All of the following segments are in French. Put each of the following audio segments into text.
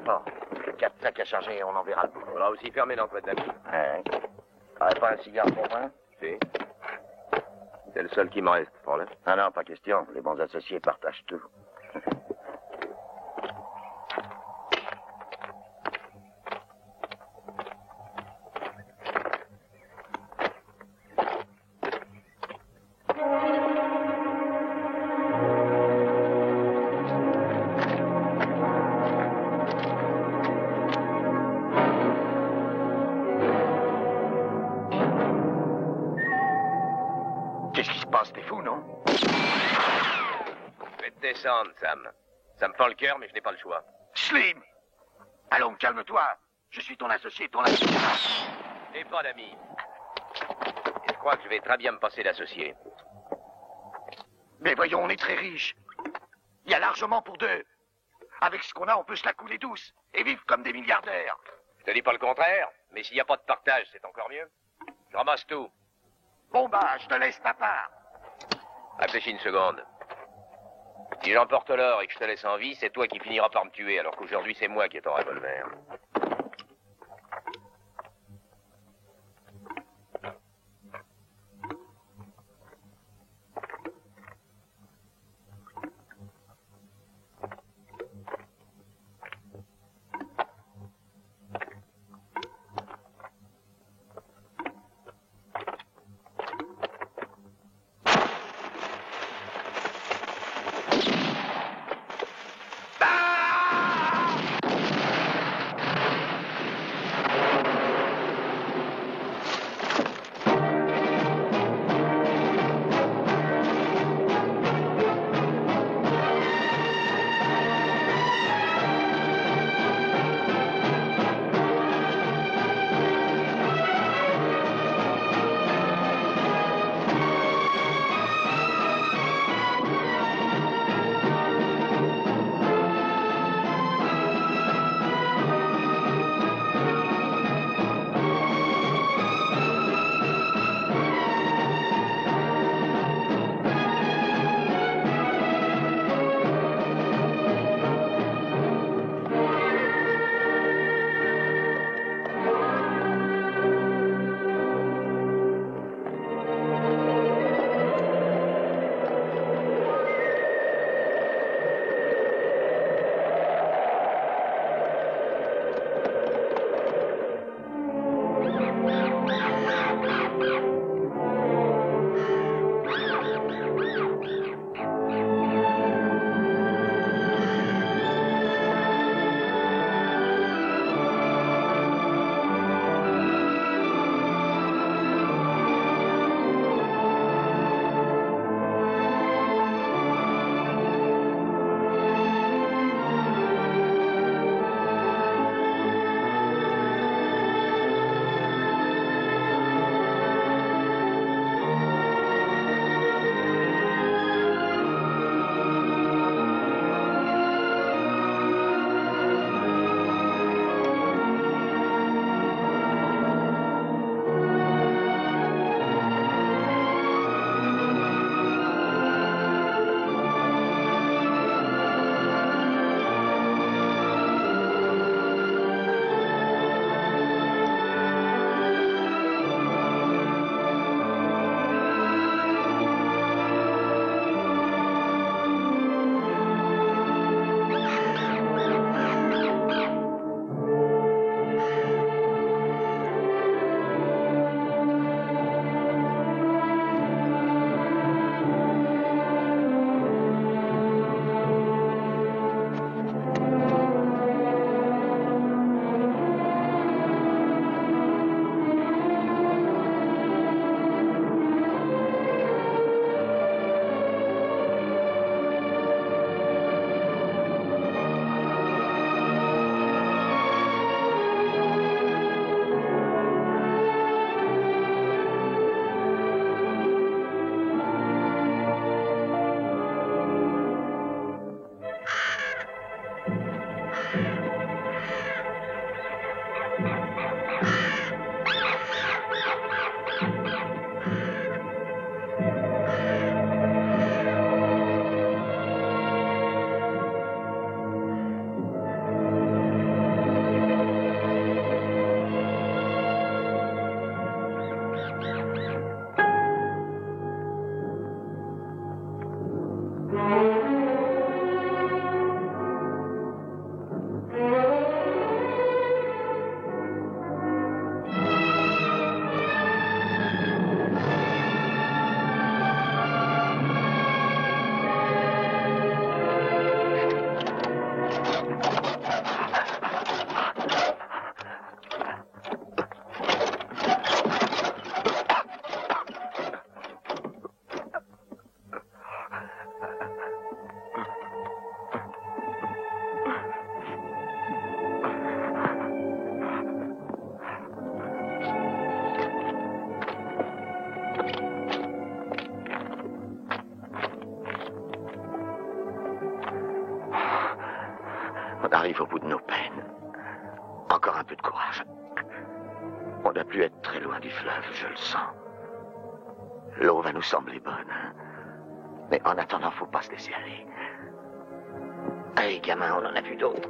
Bon, 4 sacs à charger et on en verra le bout. On va aussi fermer l'entrée d'amis. Ouais. T'aurais pas un cigare pour moi? Si. C'est le seul qui me reste, prends-le. Ah non, pas question. Les bons associés partagent tout. Descendre, Sam. Ça me fend le cœur, mais je n'ai pas le choix. Slim! Allons, calme-toi. Je suis ton associé, ton associé. Je n'ai pas d'amis. Et je crois que je vais très bien me passer d'associé. Mais voyons, on est très riches. Il y a largement pour deux. Avec ce qu'on a, on peut se la couler douce et vivre comme des milliardaires. Je te dis pas le contraire, mais s'il n'y a pas de partage, c'est encore mieux. Je ramasse tout. Bon bah, je te laisse ta part. Réfléchis une seconde. Si j'emporte l'or et que je te laisse en vie, c'est toi qui finiras par me tuer, alors qu'aujourd'hui, c'est moi qui ai ton revolver. arrive au bout de nos peines. Encore un peu de courage. On ne doit plus être très loin du fleuve, je le sens. L'eau va nous sembler bonne. Mais en attendant, faut pas se laisser aller. Allez, gamin, on en a vu d'autres.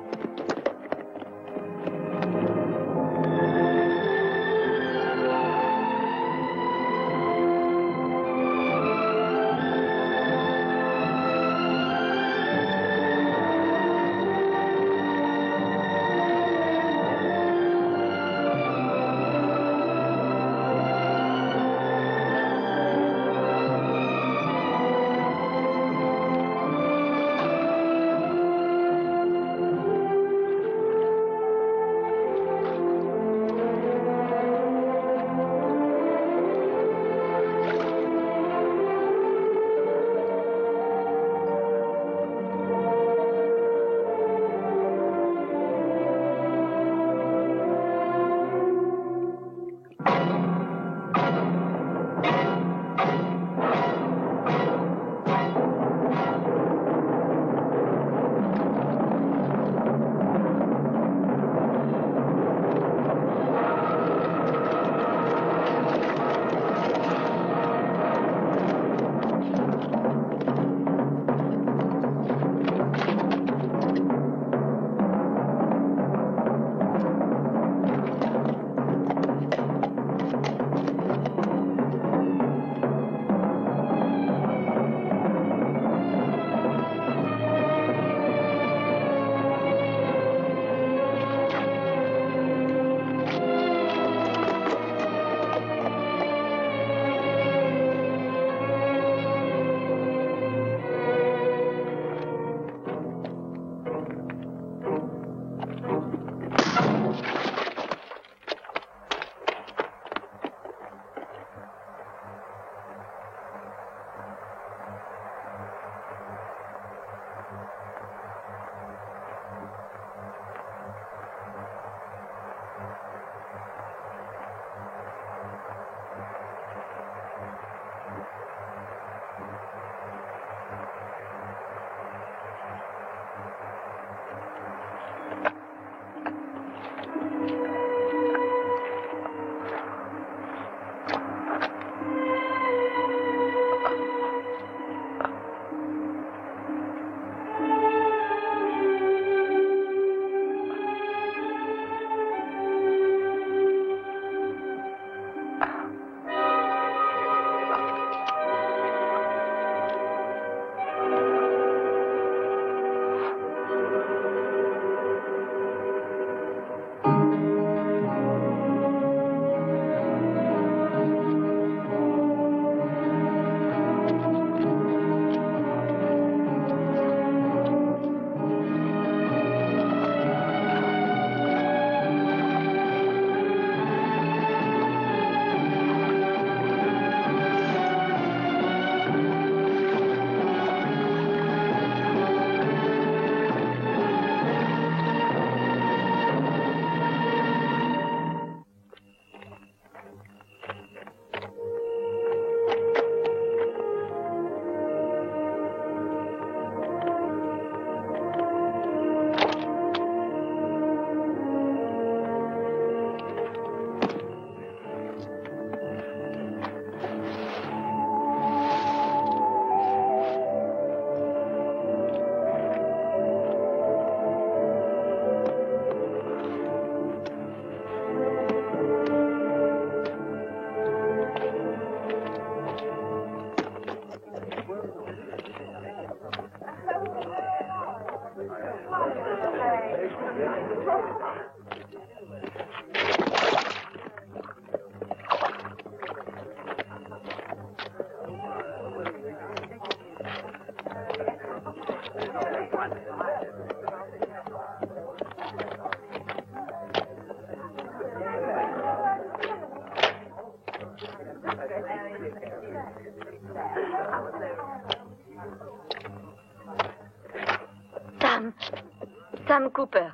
Sam Cooper.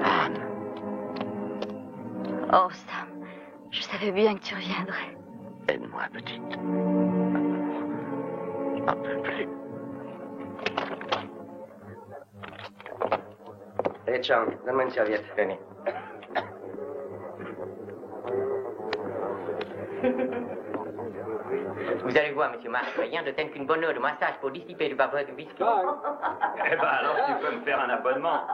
Anne, Oh, Sam, je savais bien que tu reviendrais. aide-moi, petite. Un peu plus. Allez, Charles, donne-moi une serviette. Tenez. Vous allez voir, monsieur Marc, rien de tel qu'une bonne heure de massage pour dissiper le vapeur du whisky. Eh ben alors, tu peux me faire un abonnement.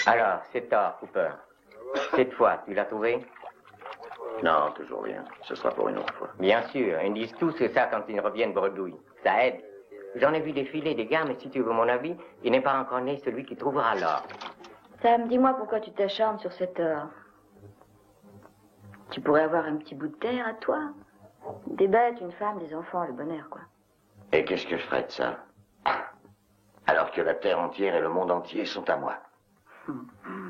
Alors, c'est tort, Cooper. Cette fois, tu l'as trouvé? Non, toujours rien. Ce sera pour une autre fois. Bien sûr, ils disent tous ça quand ils reviennent bredouille. Ça aide. J'en ai vu défiler des gars, mais si tu veux mon avis, il n'est pas encore né celui qui trouvera l'or. Sam, dis-moi pourquoi tu t'acharnes sur cet or. Tu pourrais avoir un petit bout de terre à toi. Des bêtes, une femme, des enfants, le bonheur, quoi. Et qu'est-ce que je ferais de ça? Alors que la terre entière et le monde entier sont à moi.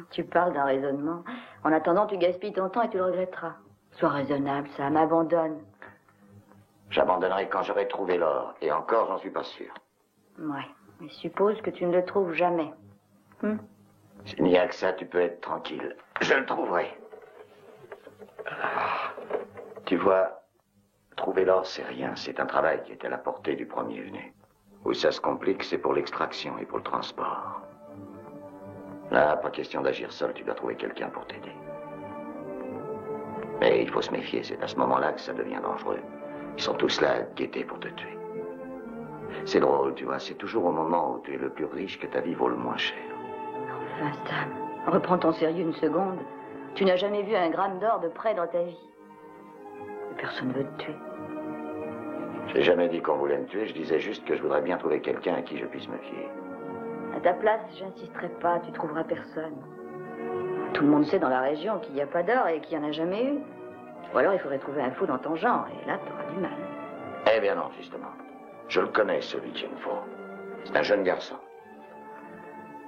Tu parles d'un raisonnement. En attendant, tu gaspilles ton temps et tu le regretteras. Sois raisonnable, Sam, abandonne. J'abandonnerai quand j'aurai trouvé l'or. Et encore, j'en suis pas sûr. Ouais, mais suppose que tu ne le trouves jamais. S'il n'y a que ça, tu peux être tranquille. Je le trouverai. Tu vois, trouver l'or, c'est rien. C'est un travail qui est à la portée du premier venu. Où ça se complique, c'est pour l'extraction et pour le transport. Là, pas question d'agir seul, tu dois trouver quelqu'un pour t'aider. Mais il faut se méfier, c'est à ce moment-là que ça devient dangereux. Ils sont tous là à te guetter pour te tuer. C'est drôle, tu vois, c'est toujours au moment où tu es le plus riche que ta vie vaut le moins cher. Enfin, Sam, reprends ton sérieux une seconde. Tu n'as jamais vu un gramme d'or de près dans ta vie. Et personne ne veut te tuer. J'ai jamais dit qu'on voulait me tuer, je disais juste que je voudrais bien trouver quelqu'un à qui je puisse me fier. À ta place, j'insisterai pas, tu trouveras personne. Tout le monde sait dans la région qu'il n'y a pas d'or et qu'il n'y en a jamais eu. Ou alors il faudrait trouver un fou dans ton genre, et là, tu auras du mal. Eh bien non, justement. Je le connais, celui qu'il me faut. C'est un jeune garçon.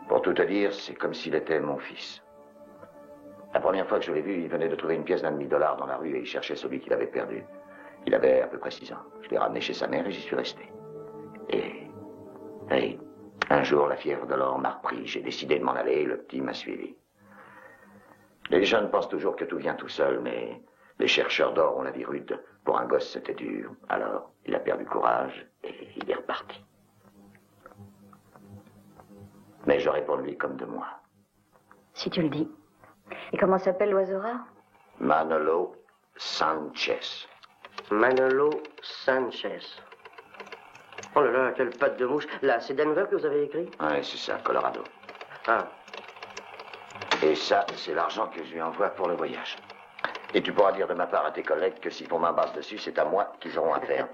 Pour tout te dire, c'est comme s'il était mon fils. La première fois que je l'ai vu, il venait de trouver une pièce d'$1,5 dans la rue et il cherchait celui qu'il avait perdu. Il avait à peu près 6 ans. Je l'ai ramené chez sa mère et j'y suis resté. Et un jour, la fièvre de l'or m'a repris. J'ai décidé de m'en aller et le petit m'a suivi. Les jeunes pensent toujours que tout vient tout seul, mais les chercheurs d'or ont la vie rude. Pour un gosse, c'était dur. Alors, il a perdu courage et il est reparti. Mais je réponds de lui comme de moi. Si tu le dis. Et comment s'appelle l'oiseau rare? Manolo Sanchez. Manolo Sanchez. Oh là là, quelle patte de mouche. Là, c'est Denver que vous avez écrit? Oui, c'est ça, Colorado. Ah. Et ça, c'est l'argent que je lui envoie pour le voyage. Et tu pourras dire de ma part à tes collègues que s'ils font ma base dessus, c'est à moi qu'ils auront affaire.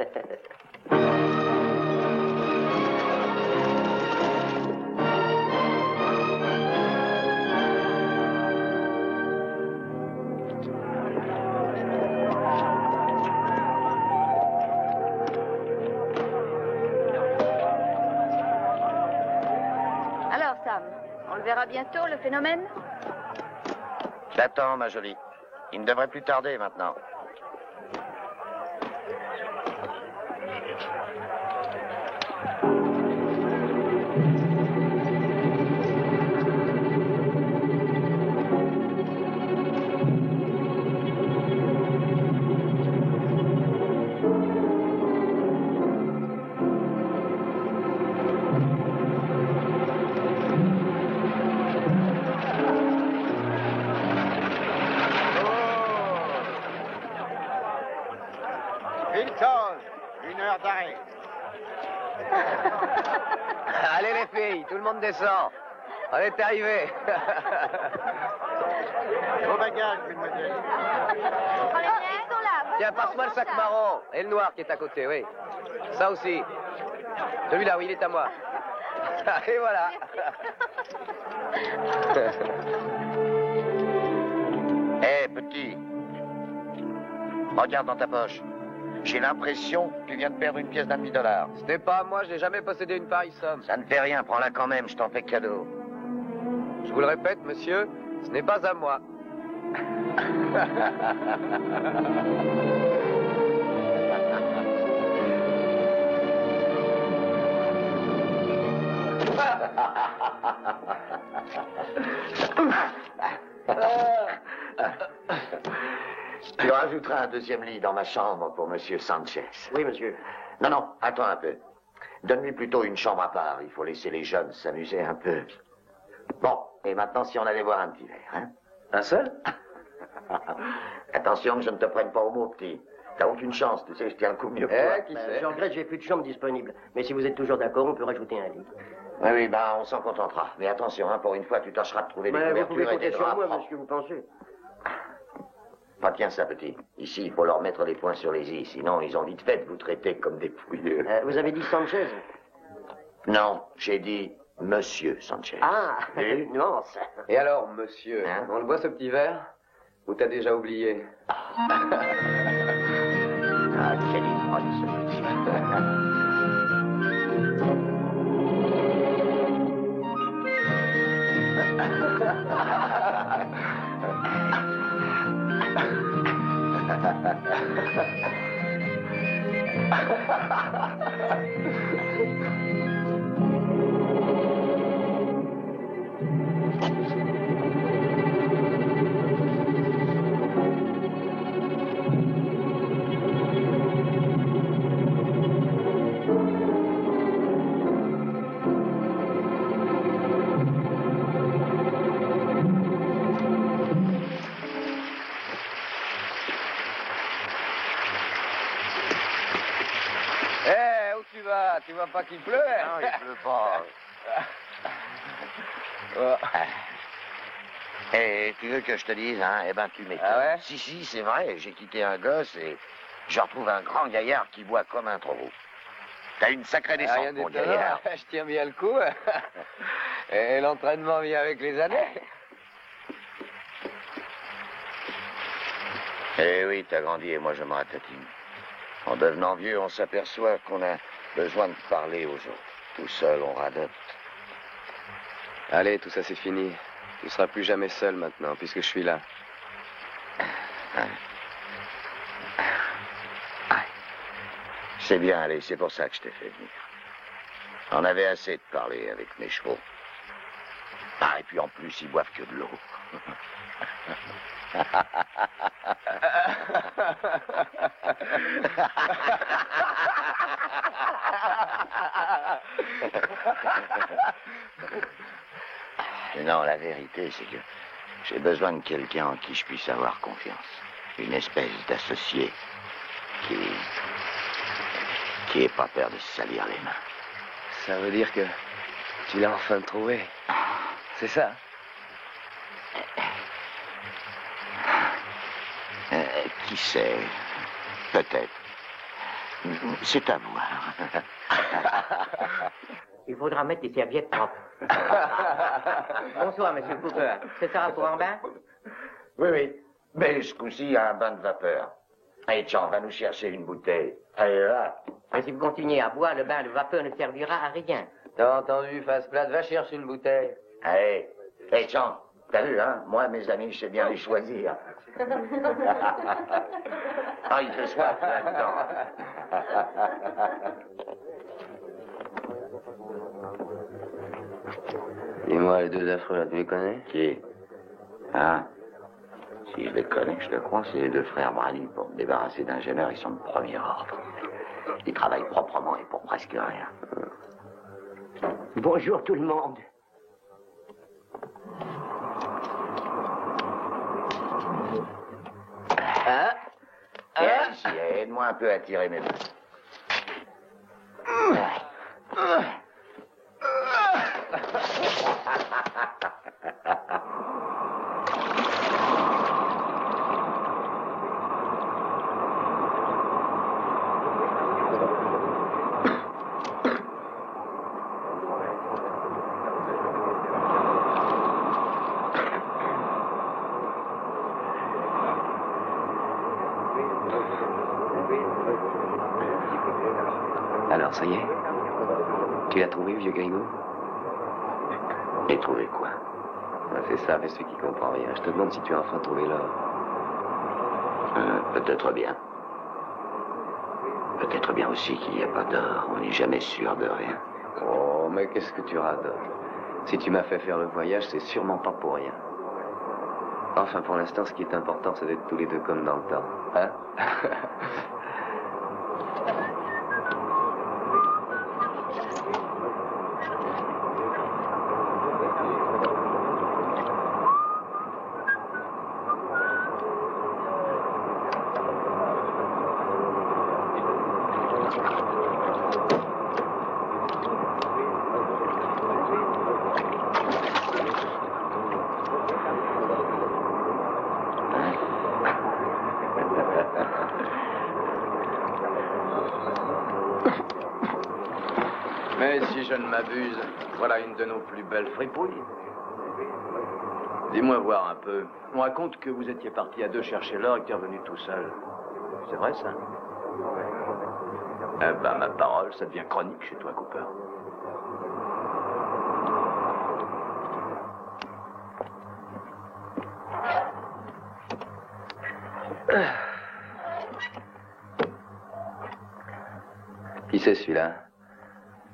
Alors, Sam, on le verra bientôt, le phénomène? J'attends, ma jolie. Il ne devrait plus tarder maintenant. Allez les filles, tout le monde descend. On est arrivé. Vos bagages, mademoiselle. Prends les miens, ils sont là. Tiens, passe-moi le sac marron. Et le noir qui est à côté, oui. Ça aussi. Celui-là, oui, il est à moi. Et voilà. Hé, petit. Regarde dans ta poche. J'ai l'impression que tu viens de perdre une pièce d'$1,5. Ce n'est pas à moi, je n'ai jamais possédé une pareille somme. Ça ne fait rien, prends-la quand même, je t'en fais cadeau. Je vous le répète, monsieur, ce n'est pas à moi. Tu rajouteras un deuxième lit dans ma chambre pour Monsieur Sanchez. Oui, monsieur. Non, attends un peu. Donne-lui plutôt une chambre à part. Il faut laisser les jeunes s'amuser un peu. Bon, et maintenant, si on allait boire un petit verre, hein? Un seul? Attention que je ne te prenne pas au mot, petit. T'as aucune chance, tu sais, je tiens le coup mieux que toi. Qui sait? Je regrette, j'ai plus de chambre disponible. Mais si vous êtes toujours d'accord, on peut rajouter un lit. Oui, ben, on s'en contentera. Mais attention, hein, pour une fois, tu tâcheras de trouver des Mais vous pouvez couvertures et compter des sur draps moi, propres. monsieur, vous pensez? Ah, tiens ça, petit. Ici, il faut leur mettre les points sur les i, sinon ils ont vite fait de vous traiter comme des pouilleux. Vous avez dit Sanchez? Non, j'ai dit Monsieur Sanchez. Ah, Et nuance. Et alors, monsieur, Hein? on le boit ce petit verre? Ou t'as déjà oublié? Ah, quel ivrogne, ce petit. Où tu vas? Tu vois pas qu'il pleut? Non, il pleut pas. Et tu veux que je te dise, hein? Eh ben, tu m'étonnes. Ah ouais? Si, c'est vrai. J'ai quitté un gosse et je retrouve un grand gaillard qui boit comme un taureau. T'as une sacrée descente, Rien mon d'étonnant. gaillard. Je tiens bien le coup. Et l'entraînement vient avec les années. Eh oui, t'as grandi et moi je me ratatine. En devenant vieux, on s'aperçoit qu'on a besoin de parler aux autres. Tout seul, on radote. Allez, tout ça c'est fini. Tu seras plus jamais seul maintenant, puisque je suis là. C'est bien, allez, c'est pour ça que je t'ai fait venir. On avait assez de parler avec mes chevaux. Ah, et puis en plus, ils boivent que de l'eau. Non, la vérité, c'est que j'ai besoin de quelqu'un en qui je puisse avoir confiance. Une espèce d'associé qui ait pas peur de se salir les mains. Ça veut dire que tu l'as enfin trouvé. C'est ça? Qui sait? Peut-être. C'est à voir. Il faudra mettre des serviettes propres. Bonsoir, monsieur Cooper. C'est ça pour un bain? Oui. Mais ce coup-ci, un bain de vapeur. Allez, Jean, va nous chercher une bouteille. Allez, là. Mais si vous continuez à boire, le bain de vapeur ne servira à rien. T'as entendu, face plate, va chercher une bouteille. Allez. Hé, Jean, t'as vu, hein? Moi, mes amis, je sais bien les choisir. Ah, il fait soif, là-dedans. Dis-moi, les deux affreux là, tu les connais? Qui? Hein? Si je les connais, je le crois, c'est les deux frères Brady. Pour me débarrasser d'ingénieurs, ils sont de premier ordre. Ils travaillent proprement et pour presque rien. Bonjour tout le monde. Viens ici, aide-moi un peu à tirer mes mains. Alors, ça y est? Tu l'as trouvé, vieux Grigo? Et trouver quoi? Ben, c'est ça, mais celui qui comprend rien. Je te demande si tu as enfin trouvé l'or. Peut-être bien. Peut-être bien aussi qu'il n'y a pas d'or. On n'est jamais sûr de rien. Oh, mais qu'est-ce que tu radotes? Si tu m'as fait faire le voyage, c'est sûrement pas pour rien. Enfin, pour l'instant, ce qui est important, c'est d'être tous les deux comme dans le temps. Hein? je ne m'abuse, voilà une de nos plus belles fripouilles. Dis-moi voir un peu. On raconte que vous étiez parti à deux chercher l'or et que tu es revenu tout seul. C'est vrai, ça? Eh ben, ma parole, ça devient chronique chez toi, Cooper. Qui c'est celui-là?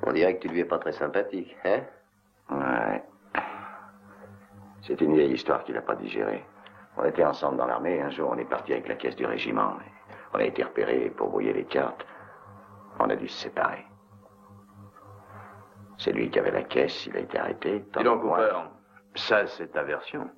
On dirait que tu lui es pas très sympathique, hein? Ouais. C'est une vieille histoire qu'il n'a pas digérée. On était ensemble dans l'armée, un jour on est parti avec la caisse du régiment. On a été repérés pour brouiller les cartes. On a dû se séparer. C'est lui qui avait la caisse, il a été arrêté. Dis donc, Cooper, ça c'est ta version.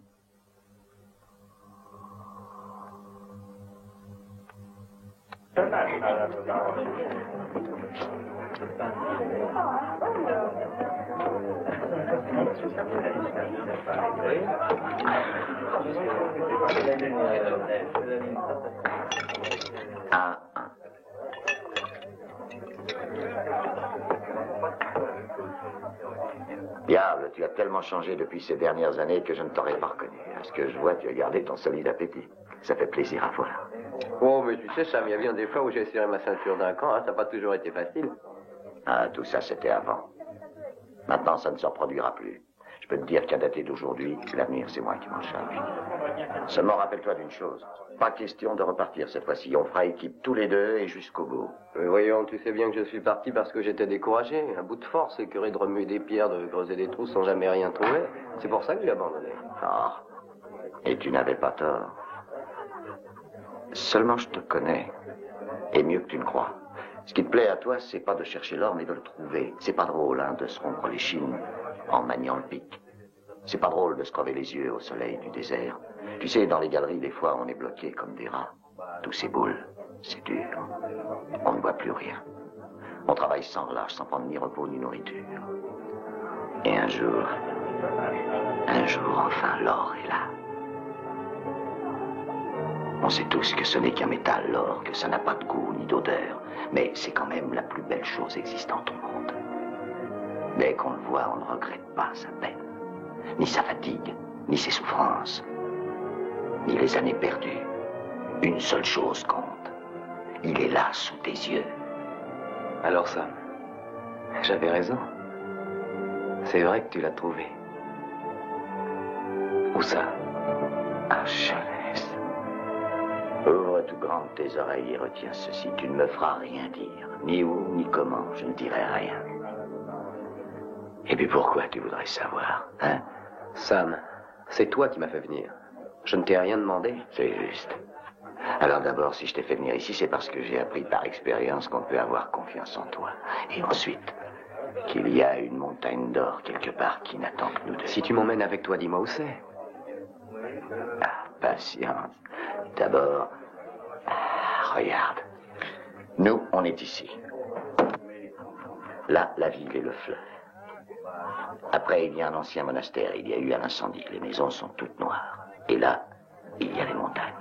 Diable, tu as tellement changé depuis ces dernières années que je ne t'aurais pas reconnu. À ce que je vois, tu as gardé ton solide appétit. Ça fait plaisir à voir. Oh, mais tu sais, Sam, il y a bien des fois où j'ai serré ma ceinture d'un camp, hein, ça n'a pas toujours été facile. Ah, tout ça, c'était avant. Maintenant, ça ne se reproduira plus. Je peux te dire qu'à dater d'aujourd'hui, l'avenir, c'est moi qui m'en charge. Seulement, rappelle-toi d'une chose. Pas question de repartir cette fois-ci. On fera équipe tous les deux et jusqu'au bout. Voyons, tu sais bien que je suis parti parce que j'étais découragé. Un bout de force, écœuré de remuer des pierres, de creuser des trous sans jamais rien trouver. C'est pour ça que j'ai abandonné. Ah, et tu n'avais pas tort. Seulement, je te connais. Et mieux que tu ne crois. Ce qui te plaît à toi, c'est pas de chercher l'or, mais de le trouver. C'est pas drôle, hein, de se rompre les chines en maniant le pic. C'est pas drôle de se crever les yeux au soleil du désert. Tu sais, dans les galeries, des fois, on est bloqué comme des rats. Tous ces boules, c'est dur. On ne voit plus rien. On travaille sans relâche, sans prendre ni repos ni nourriture. Et un jour, enfin, l'or est là. On sait tous que ce n'est qu'un métal, l'or, que ça n'a pas de goût ni d'odeur, mais c'est quand même la plus belle chose existante au monde. Dès qu'on le voit, on ne regrette pas sa peine, ni sa fatigue, ni ses souffrances, ni les années perdues. Une seule chose compte. Il est là, sous tes yeux. Alors, Sam, j'avais raison. C'est vrai que tu l'as trouvé. Où ça? Ah, jeunesse. Ouvre tout grand tes oreilles et retiens ceci. Tu ne me feras rien dire. Ni où, ni comment. Je ne dirai rien. Et puis pourquoi tu voudrais savoir, hein? Sam, c'est toi qui m'as fait venir. Je ne t'ai rien demandé. C'est juste. Alors d'abord, si je t'ai fait venir ici, c'est parce que j'ai appris par expérience qu'on peut avoir confiance en toi. Et ensuite, qu'il y a une montagne d'or quelque part qui n'attend que nous deux. Si tu m'emmènes avec toi, dis-moi où c'est. Ah, patience. D'abord, regarde. Nous, on est ici. Là, la ville et le fleuve. Après, il y a un ancien monastère. Il y a eu un incendie. Les maisons sont toutes noires. Et là, il y a les montagnes.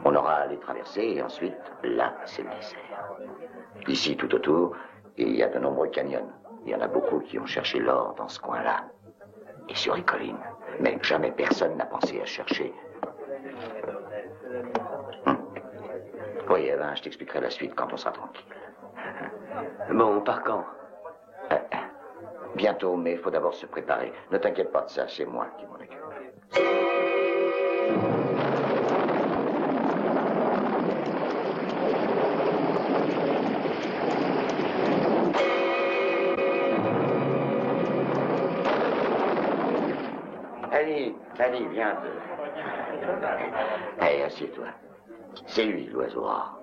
On aura à les traverser et ensuite, là, c'est le désert. Ici, tout autour, il y a de nombreux canyons. Il y en a beaucoup qui ont cherché l'or dans ce coin-là. Et sur les collines. Mais jamais personne n'a pensé à chercher. Oui, eh ben, je t'expliquerai la suite quand on sera tranquille. Bon, on part quand? Bientôt, mais il faut d'abord se préparer. Ne t'inquiète pas de ça, c'est moi qui m'en occupe. Allez, viens. Allez, assieds-toi. C'est lui, l'oiseau rare.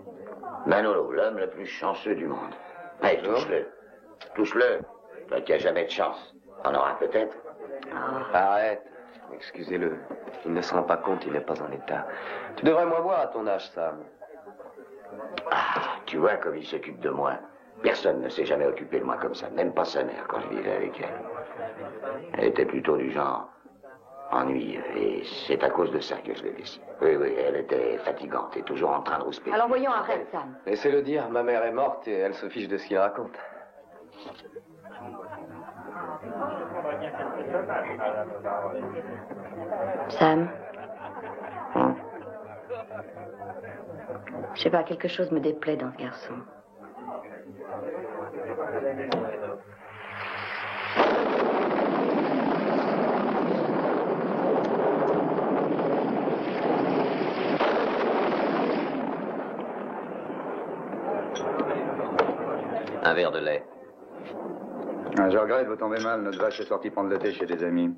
Manolo, l'homme le plus chanceux du monde. Allez, touche-le. Touche-le. Toi qui n'as jamais de chance. T'en auras peut-être. Arrête. Excusez-le. Il ne se rend pas compte, il n'est pas en état. Tu devrais moins voir à ton âge, Sam. Ah, tu vois comme il s'occupe de moi. Personne ne s'est jamais occupé de moi comme ça. Même pas sa mère quand je vivais avec elle. Elle était plutôt du genre ennuyeux. Et c'est à cause de ça que je l'ai laissée. Oui, elle était fatigante et toujours en train de rouspéter. Alors voyons, arrête, Sam. Laissez-le dire, ma mère est morte et elle se fiche de ce qu'il raconte. Sam. Je sais pas, quelque chose me déplaît dans ce garçon. Un verre de lait. Ah, je regrette, vous tombez mal. Notre vache est sortie prendre le thé chez des amis.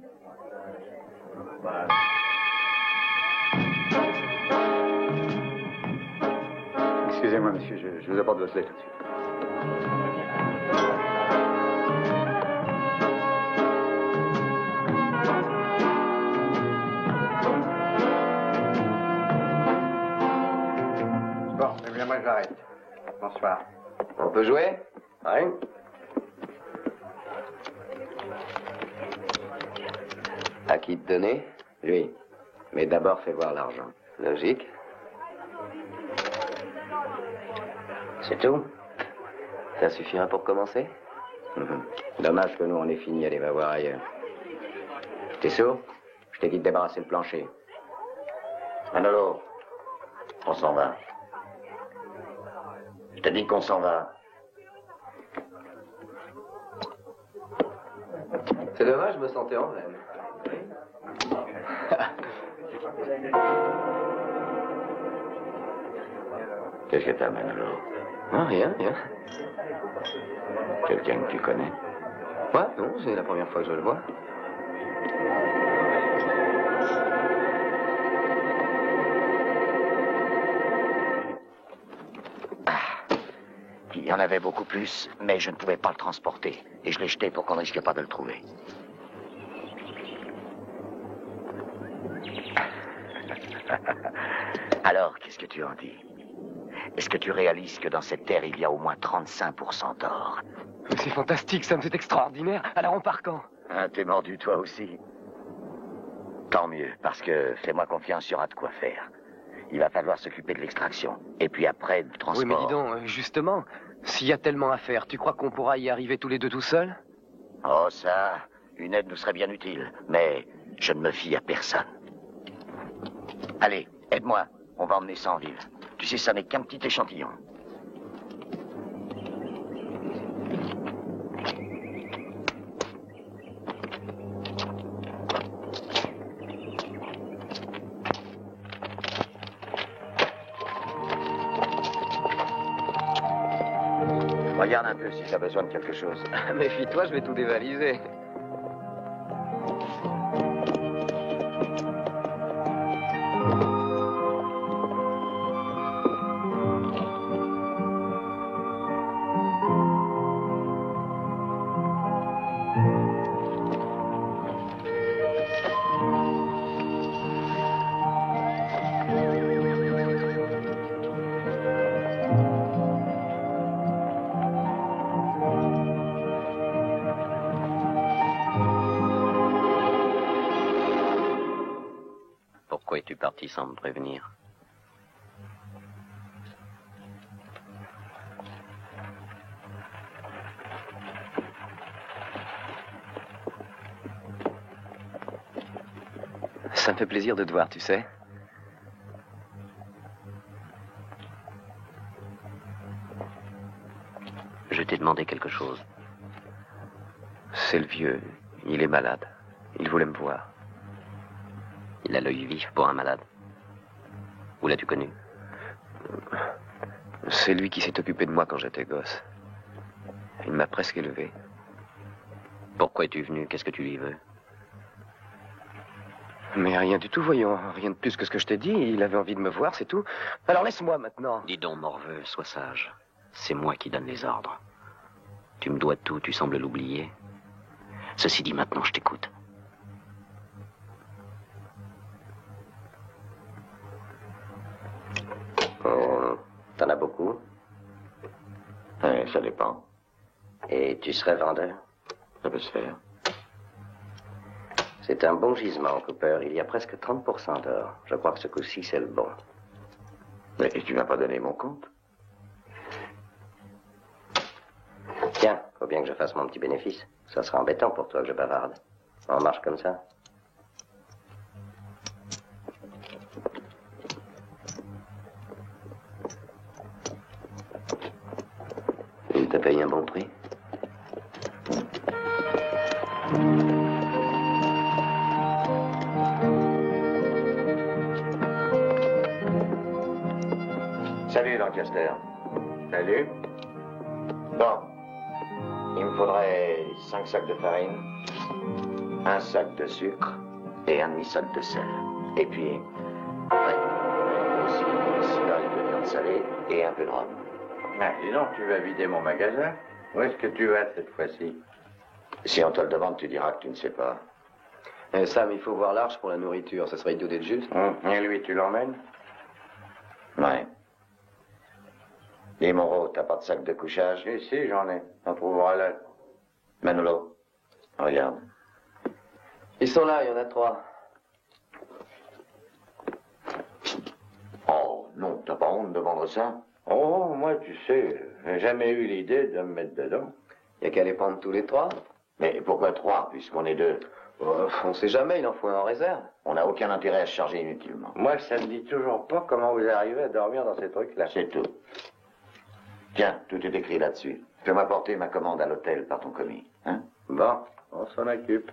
Excusez-moi, monsieur, je vous apporte votre lait tout de suite. Bon, eh bien, moi, j'arrête. Bonsoir. On peut jouer? Oui. À qui te donner? Lui. Mais d'abord, fais voir l'argent. Logique. C'est tout? Ça suffira pour commencer? Dommage que nous, on ait fini. Allez, va voir ailleurs. T'es sourd? Je t'ai dit de débarrasser le plancher. Manolo, on s'en va. Je t'ai dit qu'on s'en va. C'est dommage, je me sentais en veine. Qu'est-ce que t'as, Manolo? Non, rien. Quelqu'un que tu connais? Ouais, non, c'est la première fois que je le vois. Il y en avait beaucoup plus, mais je ne pouvais pas le transporter. Et je l'ai jeté pour qu'on ne risque pas de le trouver. Alors, qu'est-ce que tu en dis? Est-ce que tu réalises que dans cette terre, il y a au moins 35% d'or? C'est fantastique, Sam, c'est extraordinaire. Alors on part quand? Ah, t'es mordu toi aussi? Tant mieux, parce que fais-moi confiance, il y aura de quoi faire. Il va falloir s'occuper de l'extraction. Et puis après, du transport. Oui, mais dis donc, justement, s'il y a tellement à faire, tu crois qu'on pourra y arriver tous les deux tout seuls? Oh, ça, une aide nous serait bien utile. Mais je ne me fie à personne. Allez, aide-moi. On va emmener ça en ville. Tu sais, ça n'est qu'un petit échantillon. Regarde un peu si tu as besoin de quelque chose. Méfie-toi, je vais tout dévaliser. Pourquoi es-tu parti sans me prévenir? Ça me fait plaisir de te voir, tu sais. Je t'ai demandé quelque chose. C'est le vieux, il est malade. Il voulait me voir. Il a l'œil vif pour un malade. Où l'as-tu connu? C'est lui qui s'est occupé de moi quand j'étais gosse. Il m'a presque élevé. Pourquoi es-tu venu? Qu'est-ce que tu lui veux? Mais rien du tout, voyons. Rien de plus que ce que je t'ai dit. Il avait envie de me voir, c'est tout. Alors laisse-moi maintenant. Dis donc, Morveux, sois sage. C'est moi qui donne les ordres. Tu me dois tout, tu sembles l'oublier. Ceci dit, maintenant, je t'écoute. T'en as beaucoup? Ça dépend. Et tu serais vendeur? Ça peut se faire. C'est un bon gisement, Cooper. Il y a presque 30% d'or. Je crois que ce coup-ci, c'est le bon. Mais tu m'as pas donné mon compte? Tiens, faut bien que je fasse mon petit bénéfice. Ça sera embêtant pour toi que je bavarde. On marche comme ça. Il t'a payé un bon prix? Salut, Lancaster. Salut. Bon. Il me faudrait 5 sacs de farine, 1 sac de sucre et un demi-sac de sel. Et puis, aussi 6 barils de viande salée et un peu de rhum. Ah, dis donc, tu vas vider mon magasin? Où est-ce que tu vas cette fois-ci? Si on te le demande, tu diras que tu ne sais pas. Sam, il faut voir large pour la nourriture. Ça serait idiot d'être juste. Et lui, tu l'emmènes? Ouais. Dis, Moreau, t'as pas de sac de couchage? Si, j'en ai. On trouvera là. Manolo, regarde. Ils sont là, il y en a 3. Oh, non, t'as pas honte de vendre ça? Oh, moi, tu sais, j'ai jamais eu l'idée de me mettre dedans. Il n'y a qu'à les prendre tous les 3. Mais pourquoi 3, puisqu'on est 2? On sait jamais, il en faut un en réserve. On n'a aucun intérêt à se charger inutilement. Moi, ça me dit toujours pas comment vous arrivez à dormir dans ces trucs-là. C'est tout. Tiens, tout est écrit là-dessus. Fais-moi porter ma commande à l'hôtel par ton commis. Hein? Bon, on s'en occupe.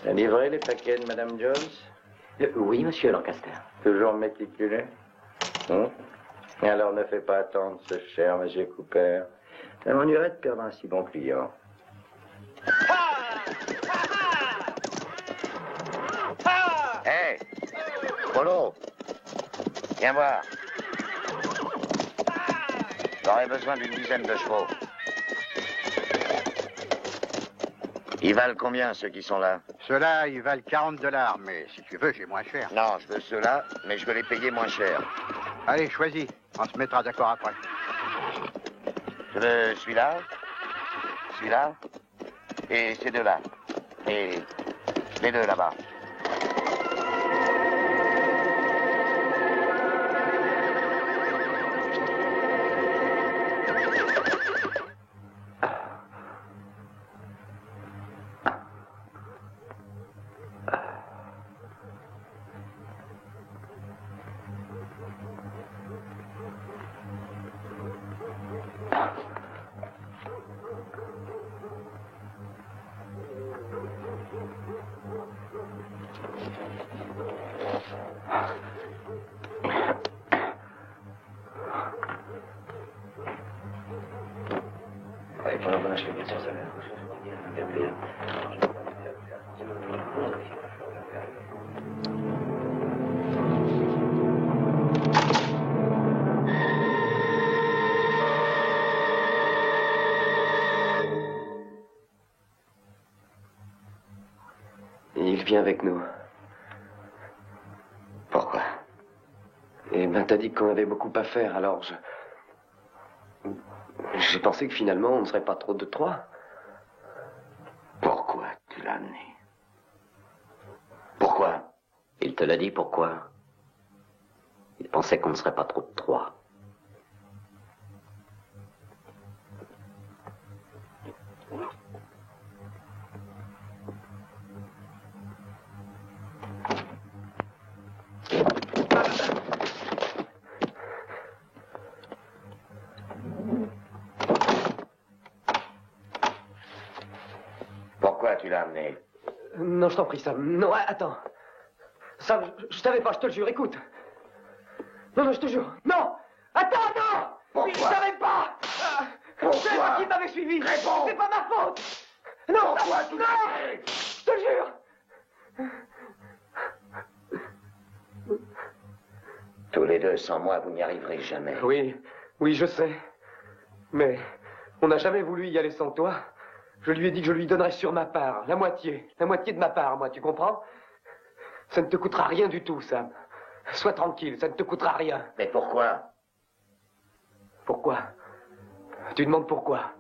T'as livré les paquets de Madame Jones? Oui, monsieur Lancaster. Toujours méticuleux? Et alors ne fais pas attendre ce cher monsieur Cooper. Ça m'ennuierait de perdre un si bon client. Hé, Polo, viens voir. J'aurais besoin d'une dizaine de chevaux. Ils valent combien, ceux qui sont là? Ceux-là, ils valent $40, mais si tu veux, j'ai moins cher. Non, je veux ceux-là, mais je veux les payer moins cher. Allez, choisis. On se mettra d'accord après. Je veux celui-là, celui-là, et ces deux-là. Et les deux là-bas. Il vient avec nous. Pourquoi? Eh ben, t'as dit qu'on avait beaucoup à faire, alors j'ai pensé que finalement, on ne serait pas trop de 3. Pourquoi tu l'as amené? Pourquoi? Il te l'a dit pourquoi? Il pensait qu'on ne serait pas trop de 3. Pourquoi tu l'as amené? Non, je t'en prie, Sam. Non, attends. Sam, je savais pas, je te le jure, écoute. Non, je te jure. Non! Attends, non! Pourquoi? Je savais pas! C'est moi qui m'avais suivi! Réponds! C'est pas ma faute! Non! Pourquoi tu l'as non! amené? Je te jure! Tous les deux, sans moi, vous n'y arriverez jamais. Oui, je sais. Mais on n'a jamais voulu y aller sans toi. Je lui ai dit que je lui donnerais sur ma part, la moitié de ma part, moi, tu comprends? Ça ne te coûtera rien du tout, Sam. Sois tranquille, ça ne te coûtera rien. Mais pourquoi? Pourquoi? Tu demandes pourquoi?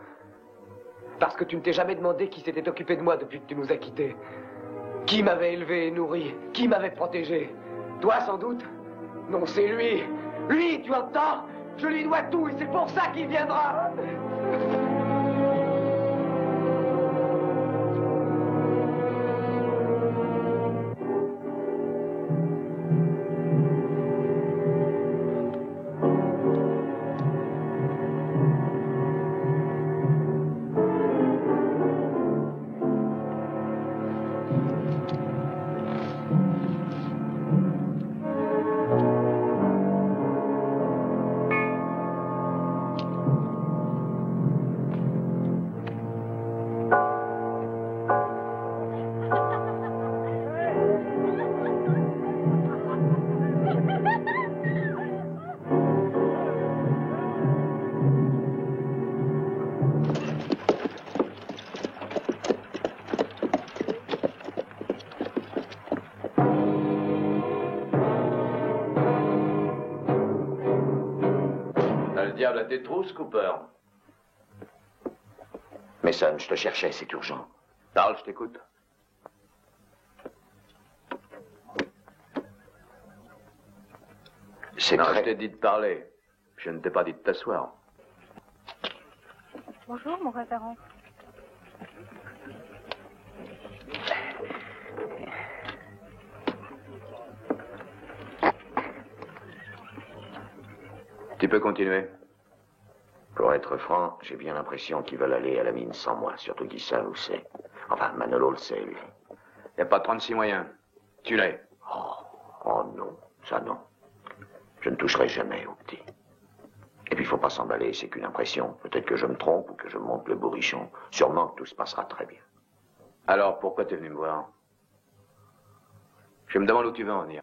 Parce que tu ne t'es jamais demandé qui s'était occupé de moi depuis que tu nous as quittés. Qui m'avait élevé et nourri? Qui m'avait protégé? Toi, sans doute? Non, c'est lui. Lui, tu entends? Je lui dois tout et c'est pour ça qu'il viendra. Diable à tes trousses, Cooper. Mason, je te cherchais, c'est urgent. Parle, je t'écoute. C'est non, très... je t'ai dit de parler. Je ne t'ai pas dit de t'asseoir. Bonjour, mon révérend. Tu peux continuer. Pour être franc, j'ai bien l'impression qu'ils veulent aller à la mine sans moi, surtout qu'ils savent où c'est. Enfin, Manolo le sait, lui. Il n'y a pas 36 moyens. Tu l'es. Oh non, ça non. Je ne toucherai jamais au petit. Et puis, il faut pas s'emballer, c'est qu'une impression. Peut-être que je me trompe ou que je monte le bourrichon. Sûrement que tout se passera très bien. Alors, pourquoi t'es venu me voir? Je me demande où tu veux en venir.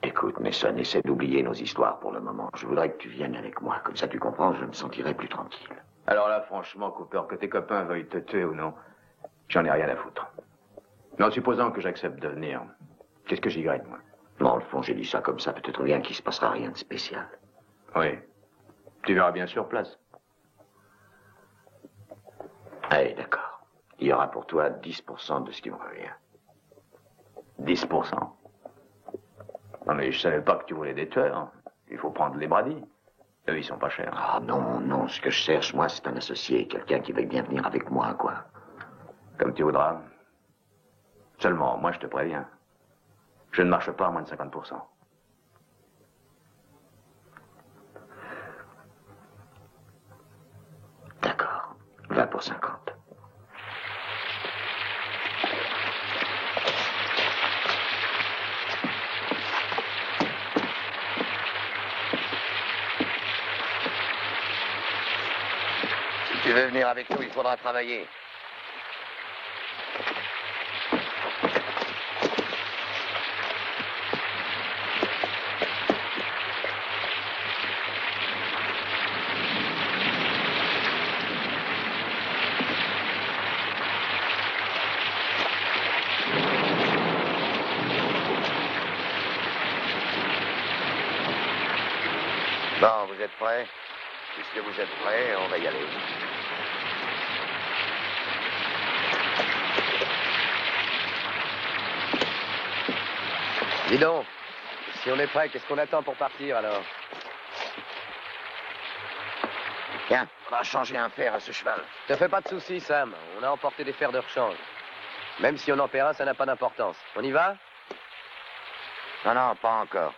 Écoute, Mason, essaie d'oublier nos histoires pour le moment. Je voudrais que tu viennes avec moi. Comme ça, tu comprends, je me sentirai plus tranquille. Alors là, franchement, Cooper, que tes copains veuillent te tuer ou non, j'en ai rien à foutre. Mais en supposant que j'accepte de venir, qu'est-ce que j'y gagne, moi? Non, au fond, j'ai dit ça comme ça. Peut-être bien qu'il se passera rien de spécial. Oui. Tu verras bien sur place. Allez, d'accord. Il y aura pour toi 10% de ce qui me revient. 10%. Non, mais je savais pas que tu voulais des tueurs. Il faut prendre les bradis. Eux, ils sont pas chers. Ah non, non, ce que je cherche, moi, c'est un associé. Quelqu'un qui veuille bien venir avec moi, quoi. Comme tu voudras. Seulement, moi, je te préviens. Je ne marche pas à moins de 50%. D'accord. Va pour 50. Si tu veux venir avec nous, il faudra travailler. Bon, vous êtes prêts? Puisque vous êtes prêts, on va y aller. Dis donc, si on est prêt, qu'est-ce qu'on attend pour partir alors? Tiens, on va changer un fer à ce cheval. Te fais pas de soucis, Sam. On a emporté des fers de rechange. Même si on en perd un, ça n'a pas d'importance. On y va? Non, non, pas encore.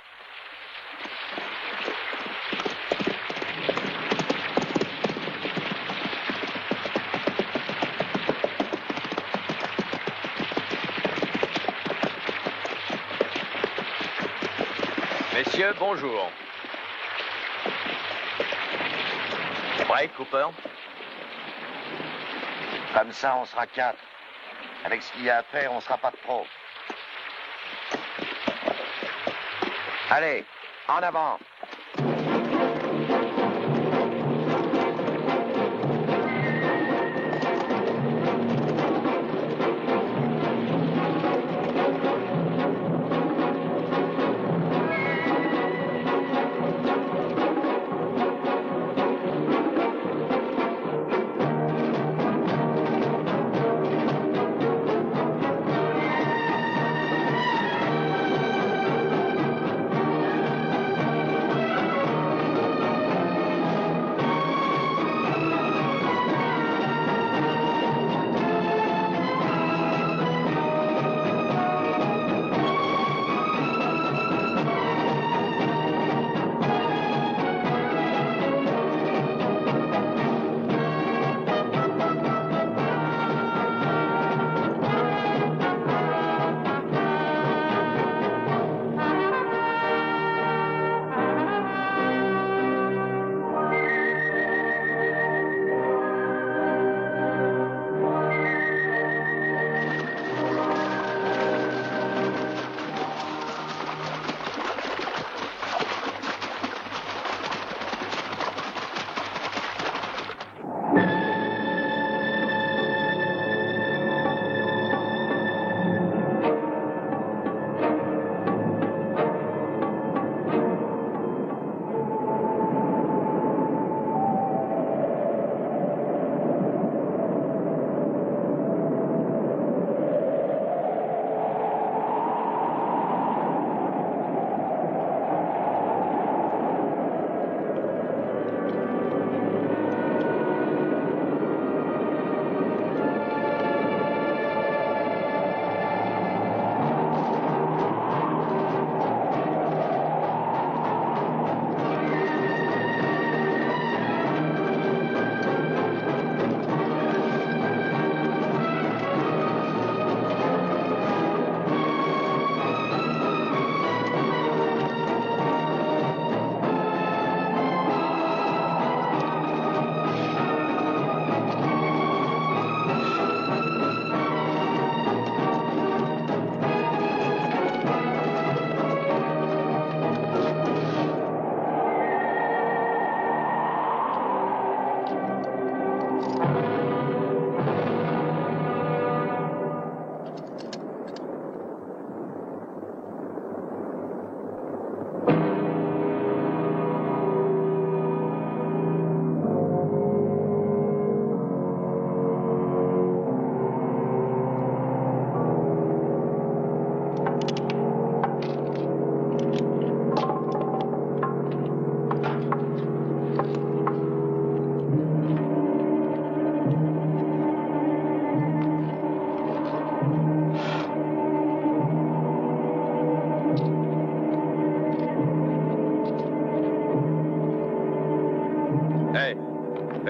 Messieurs, bonjour. Prêt, Cooper? Comme ça, on sera 4. Avec ce qu'il y a à faire, on sera pas de trop. Allez, en avant.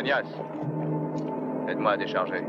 Ignace, aide-moi à décharger.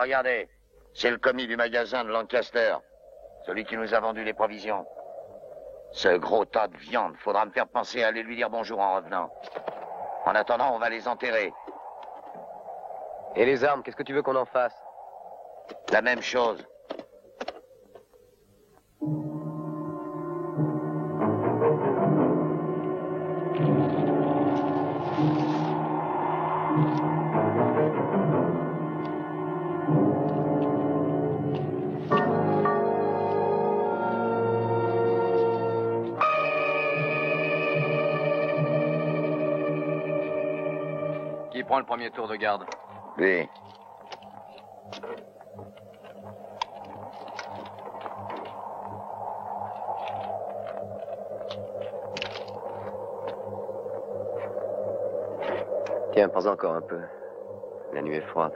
Regardez, c'est le commis du magasin de Lancaster. Celui qui nous a vendu les provisions. Ce gros tas de viande, faudra me faire penser à aller lui dire bonjour en revenant. En attendant, on va les enterrer. Et les armes, qu'est-ce que tu veux qu'on en fasse? La même chose. Qui prend le premier tour de garde? Lui. Tiens, prends encore un peu. La nuit est froide.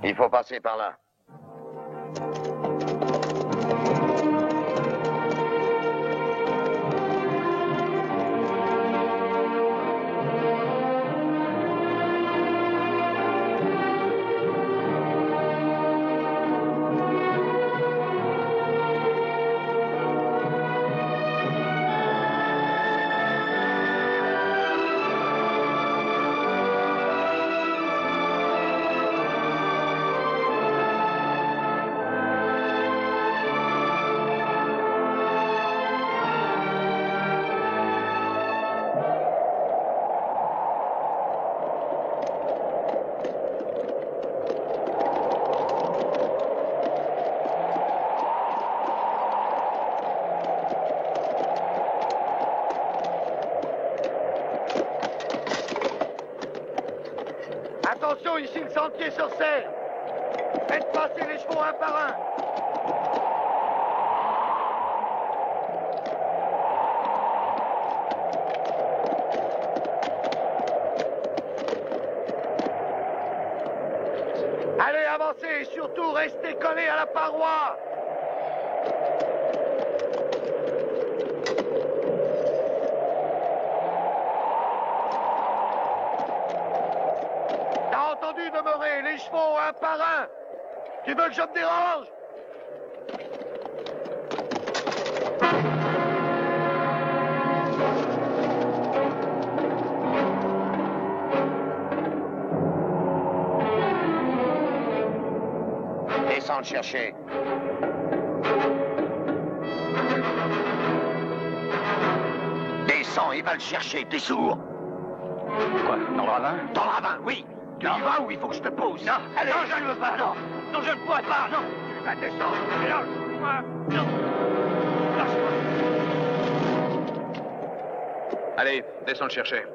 Il faut passer par là. Attention, ici le sentier sur serre. Faites passer les chevaux un par un. Allez, avancez et surtout restez collés à la paroi. T'as entendu demeurer les chevaux un par un. Tu veux que je me dérange? Descends le chercher. Descends et va le chercher, t'es sourd? Quoi? Dans le ravin? Dans le ravin, oui. Tu y vas ou il faut que je te pousse? Non, allez. Non, je ne veux pas, non. Non, je ne pourrais pas, non. Tu vas descendre. Lâche-moi. Non. Lâche-moi. Allez, descends le chercher.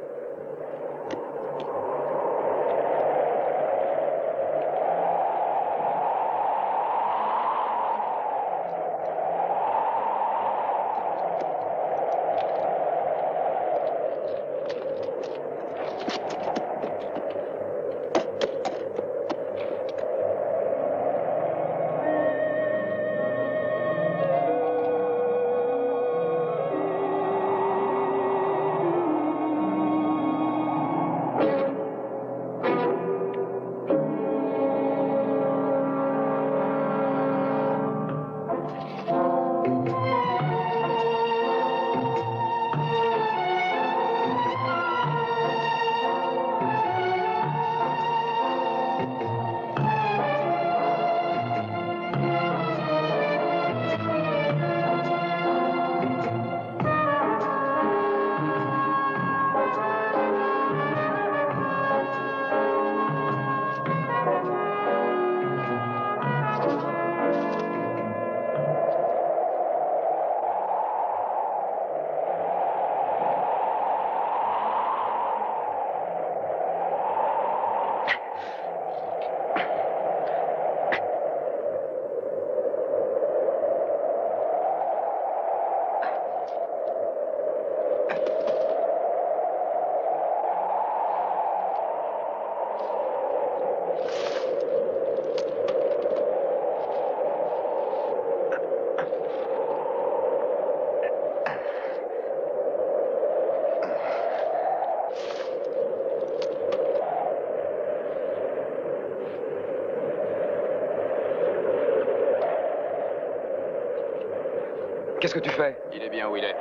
Qu'est-ce que tu fais? Il est bien où il est.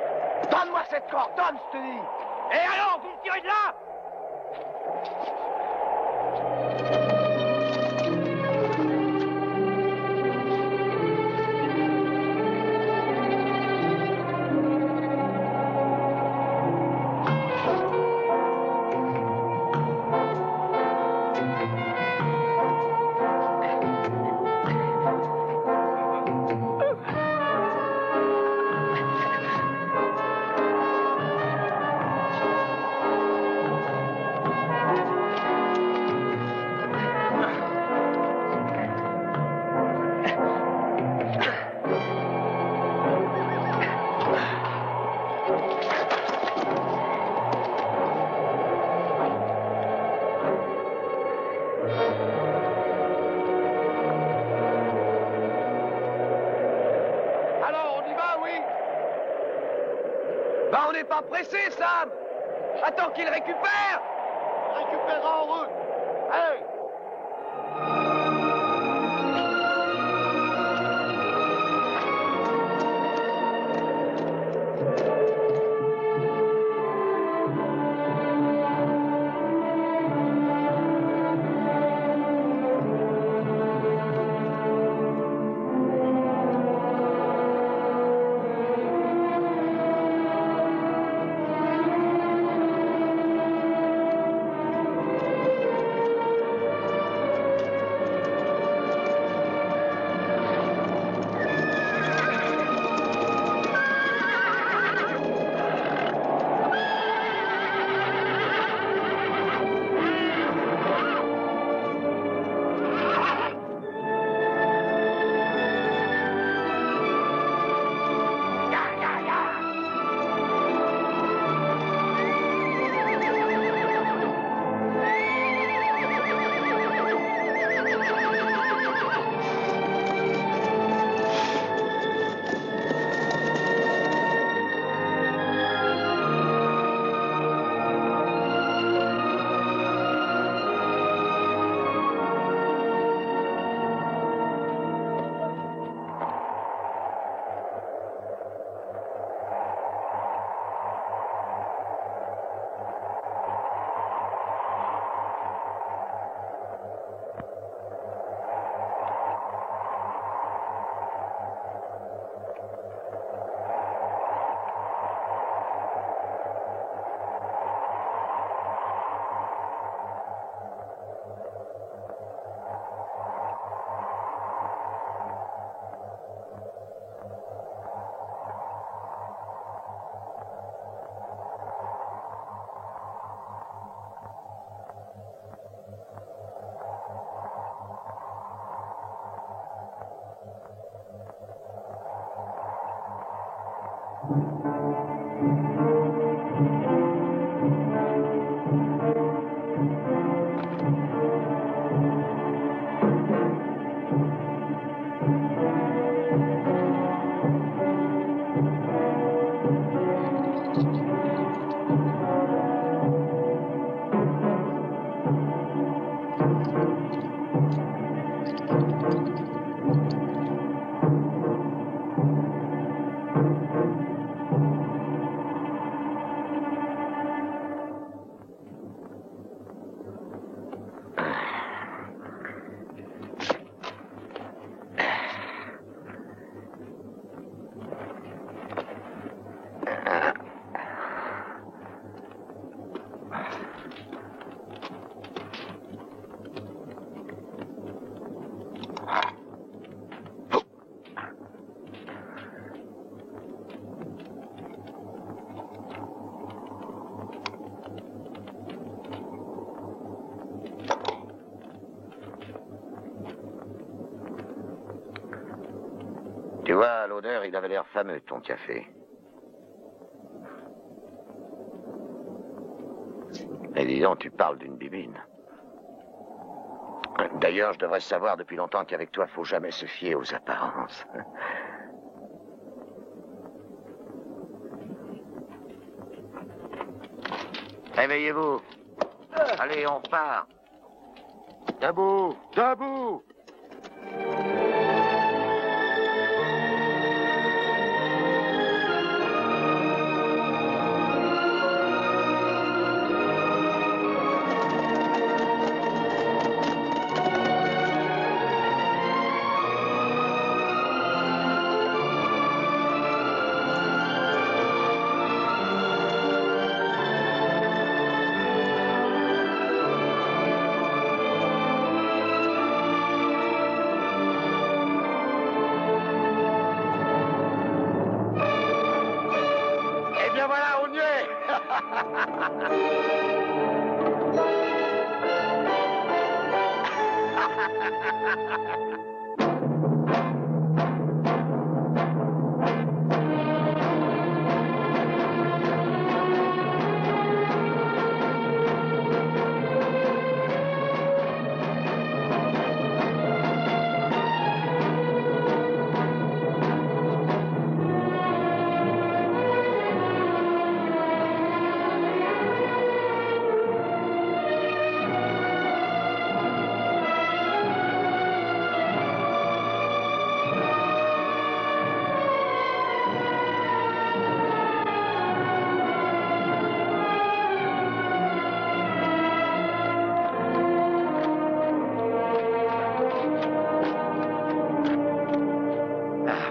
Donne-moi cette corde, donne, je te dis. Et alors, vous me tirez de là? On n'est pas pressé, Sam. Attends qu'il récupère. Il récupérera en route. Allez. Tu vois, à l'odeur, il avait l'air fameux, ton café. Et dis donc, tu parles d'une bibine. D'ailleurs, je devrais savoir depuis longtemps qu'avec toi, faut jamais se fier aux apparences. Réveillez-vous. Allez, on repart. Debout, debout.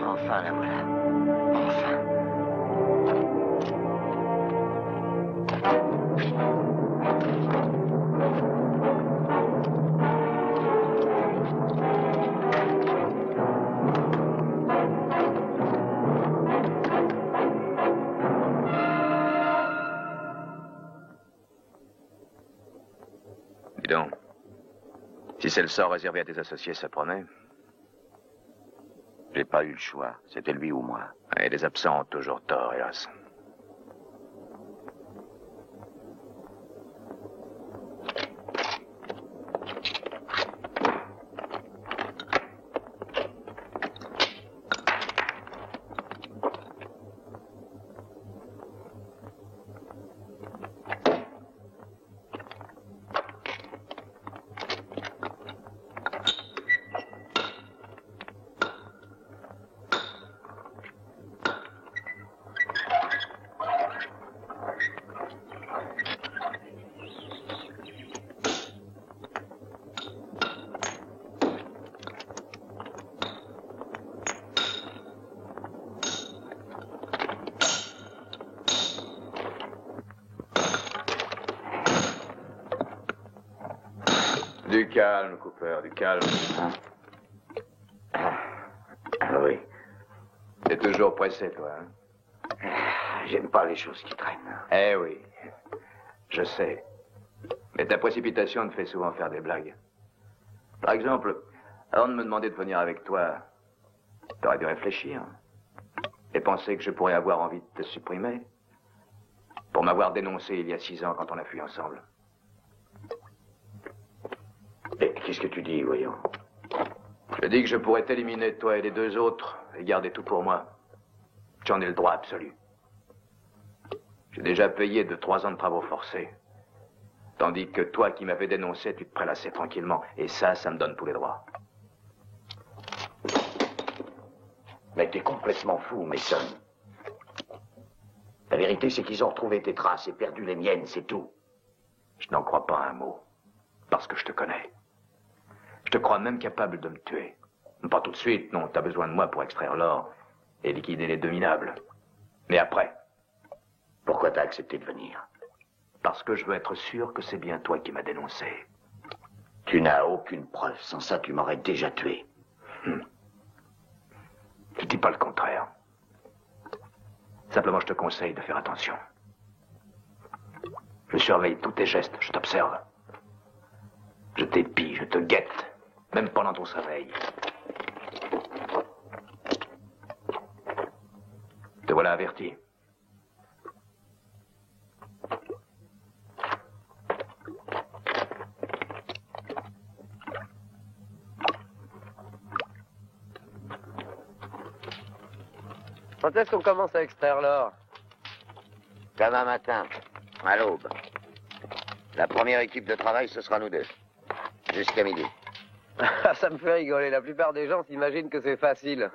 Enfin, la voilà. Enfin. Dis donc, si c'est le sort réservé à tes associés, ça promet. J'ai pas eu le choix. C'était lui ou moi. Et les absents ont toujours tort, hélas. Du calme, Cooper, du calme. Oui. T'es toujours pressé, toi, hein? J'aime pas les choses qui traînent. Eh oui, je sais. Mais ta précipitation te fait souvent faire des blagues. Par exemple, avant de me demander de venir avec toi, t'aurais dû réfléchir. Et penser que je pourrais avoir envie de te supprimer. Pour m'avoir dénoncé il y a 6 ans quand on a fui ensemble. Et qu'est-ce que tu dis, voyons? Je dis que je pourrais t'éliminer, toi et les 2 autres, et garder tout pour moi. J'en ai le droit absolu. J'ai déjà payé 2-3 ans de travaux forcés. Tandis que toi qui m'avais dénoncé, tu te prélassais tranquillement. Et ça me donne tous les droits. Mais t'es complètement fou, Mason. La vérité, c'est qu'ils ont retrouvé tes traces et perdu les miennes, c'est tout. Je n'en crois pas un mot. Parce que je te connais. Je te crois même capable de me tuer. Pas tout de suite, non. T'as besoin de moi pour extraire l'or et liquider les 2 minables. Mais après. Pourquoi t'as accepté de venir? Parce que je veux être sûr que c'est bien toi qui m'as dénoncé. Tu n'as aucune preuve. Sans ça, tu m'aurais déjà tué. Je dis pas le contraire. Simplement, je te conseille de faire attention. Je surveille tous tes gestes, je t'observe. Je t'épie, je te guette, même pendant ton sommeil. Te voilà averti. Quand est-ce qu'on commence à extraire l'or? Demain matin, à l'aube. La première équipe de travail, ce sera nous 2. Jusqu'à midi. Ça me fait rigoler. La plupart des gens s'imaginent que c'est facile.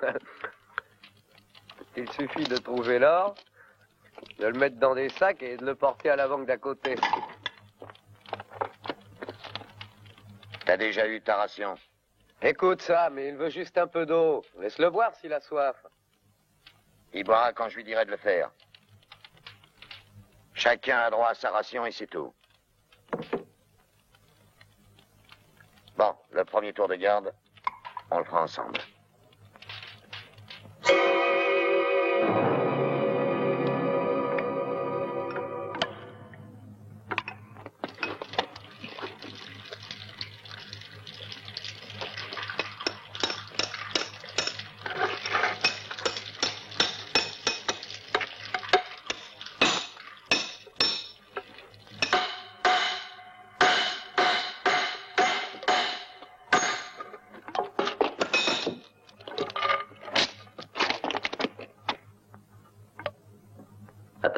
Il suffit de trouver l'or, de le mettre dans des sacs et de le porter à la banque d'à côté. T'as déjà eu ta ration? Écoute ça, mais il veut juste un peu d'eau. Laisse-le boire s'il a soif. Il boira quand je lui dirai de le faire. Chacun a droit à sa ration et c'est tout. Bon, le premier tour de garde, on le fera ensemble.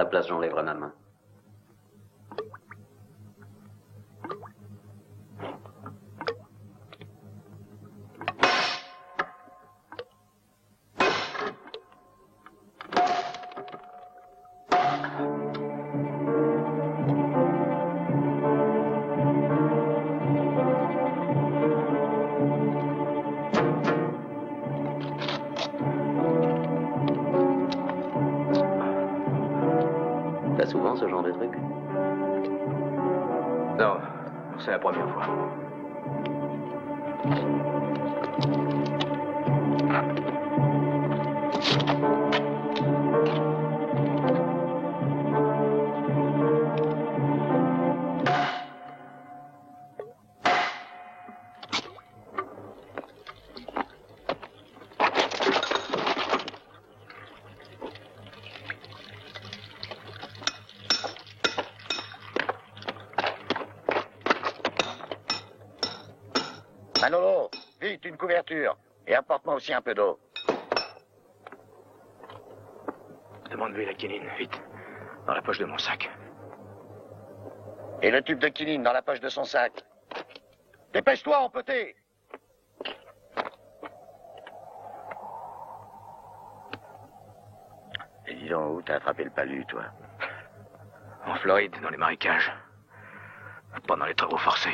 ta place, j'enlèverai ma main. T'as souvent ce genre de truc? Non, c'est la première fois. Manolo, vite, une couverture. Et apporte-moi aussi un peu d'eau. Demande-lui la quinine, vite. Dans la poche de mon sac. Et le tube de quinine dans la poche de son sac. Dépêche-toi, empoté. Et dis donc, où t'as attrapé le palu, toi? En Floride, dans les marécages. Pendant les travaux forcés.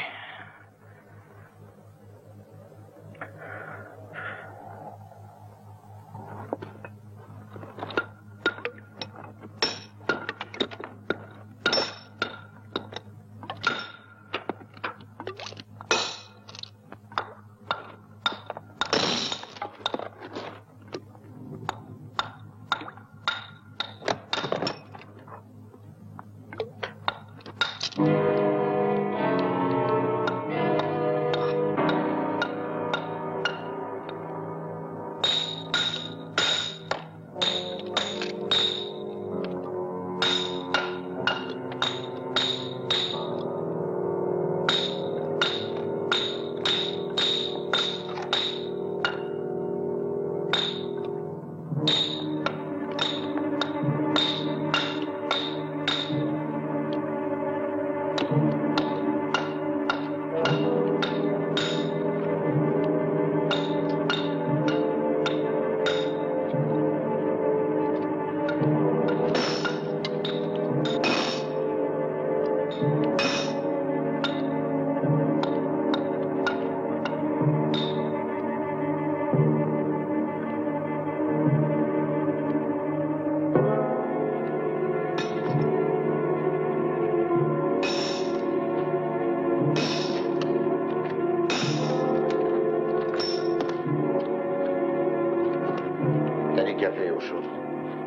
Café au chaud.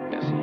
Merci.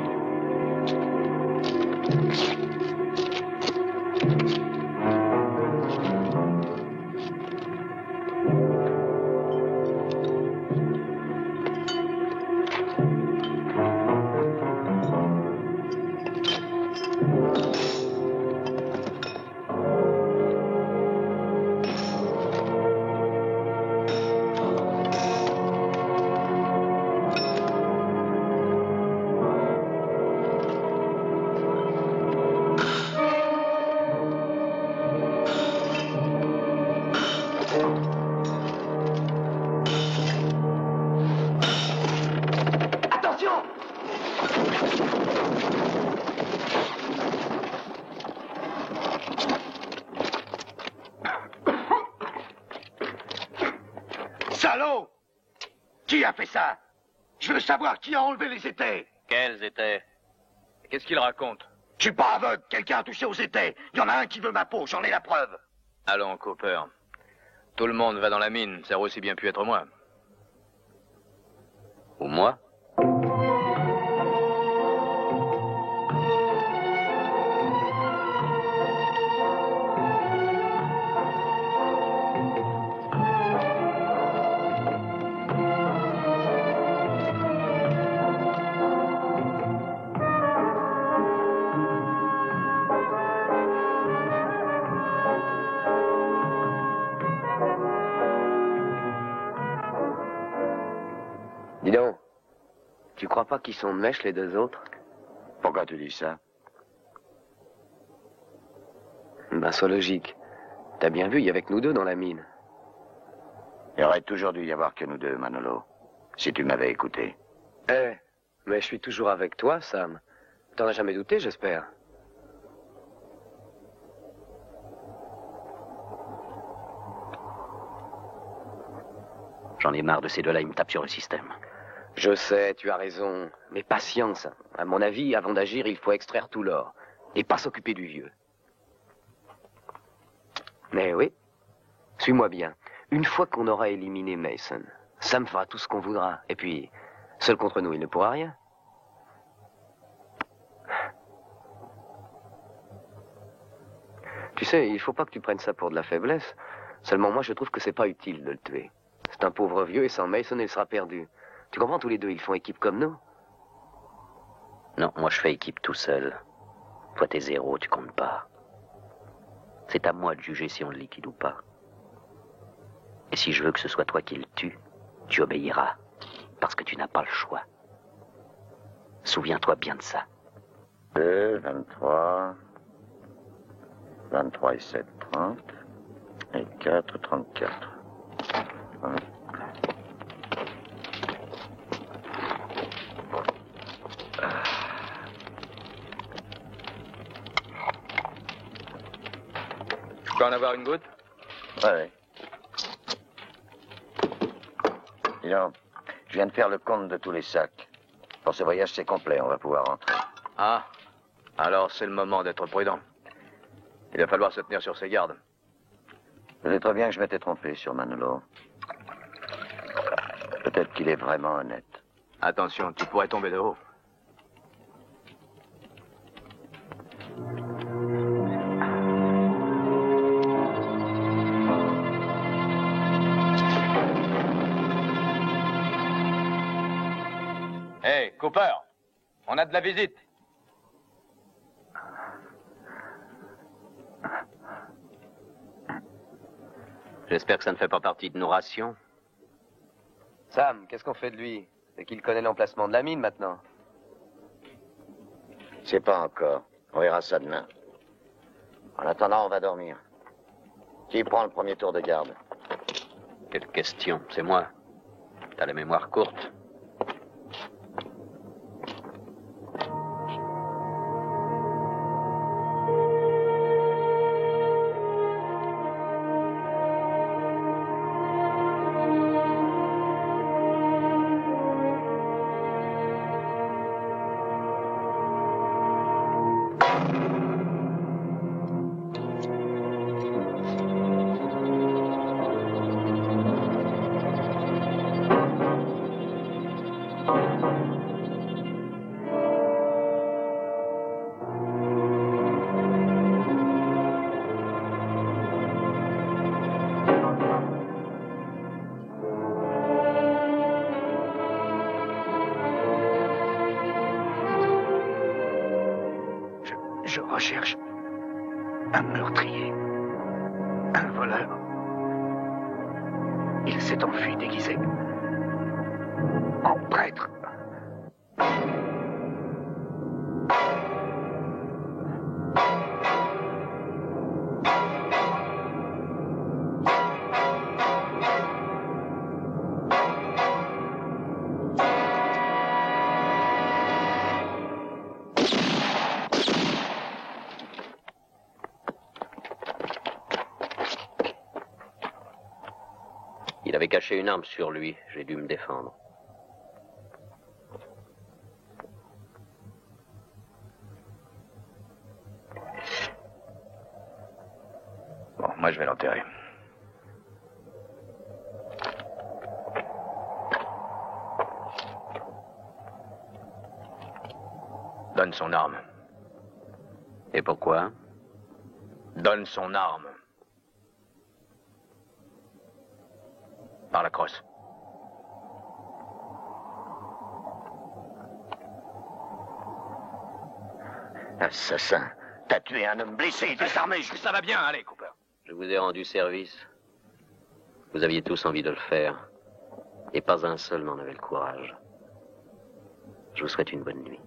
Salaud! Qui a fait ça? Je veux savoir qui a enlevé les étais. Quels étaient? Qu'est-ce qu'il raconte? Je suis pas aveugle, quelqu'un a touché aux étais. Il y en a un qui veut ma peau, j'en ai la preuve. Allons, Cooper. Tout le monde va dans la mine, ça aurait aussi bien pu être moi. Ou moi? Dis donc, tu crois pas qu'ils sont de mèche, les deux autres? Pourquoi tu dis ça? Ben, sois logique. T'as bien vu, il y avait que nous deux dans la mine. Il aurait toujours dû y avoir que nous deux, Manolo. Si tu m'avais écouté. Eh, mais je suis toujours avec toi, Sam. T'en as jamais douté, j'espère. J'en ai marre de ces deux-là, ils me tapent sur le système. Je sais, tu as raison. Mais patience. À mon avis, avant d'agir, il faut extraire tout l'or. Et pas s'occuper du vieux. Mais oui. Suis-moi bien. Une fois qu'on aura éliminé Mason, Sam fera tout ce qu'on voudra. Et puis, seul contre nous, il ne pourra rien. Tu sais, il faut pas que tu prennes ça pour de la faiblesse. Seulement moi, je trouve que c'est pas utile de le tuer. C'est un pauvre vieux et sans Mason, il sera perdu. Tu comprends, tous les deux, ils font équipe comme nous. Non, moi je fais équipe tout seul. Toi t'es zéro, tu comptes pas. C'est à moi de juger si on le liquide ou pas. Et si je veux que ce soit toi qui le tue, tu obéiras. Parce que tu n'as pas le choix. Souviens-toi bien de ça. 2, 23... 23 et 7, 30. Et 4, 34. Je peux en avoir une goutte? Ouais. Dis donc, je viens de faire le compte de tous les sacs. Pour ce voyage, c'est complet, on va pouvoir rentrer. Ah, alors c'est le moment d'être prudent. Il va falloir se tenir sur ses gardes. Peut-être bien que je m'étais trompé sur Manolo. Peut-être qu'il est vraiment honnête. Attention, tu pourrais tomber de haut. Hey, Cooper, on a de la visite. J'espère que ça ne fait pas partie de nos rations. Sam, qu'est-ce qu'on fait de lui? C'est qu'il connaît l'emplacement de la mine maintenant. C'est pas encore. On verra ça demain. En attendant, on va dormir. Qui prend le premier tour de garde? Quelle question, c'est moi. T'as la mémoire courte. Je recherche un meurtrier, un voleur. Il s'est enfui déguisé en prêtre. Il avait caché une arme sur lui. J'ai dû me défendre. Bon, moi je vais l'enterrer. Donne son arme. Et pourquoi? Donne son arme. Par la crosse. Assassin, t'as tué un homme blessé et désarmé. Ça va bien, allez, Cooper. Je vous ai rendu service. Vous aviez tous envie de le faire. Et pas un seul n'en avait le courage. Je vous souhaite une bonne nuit.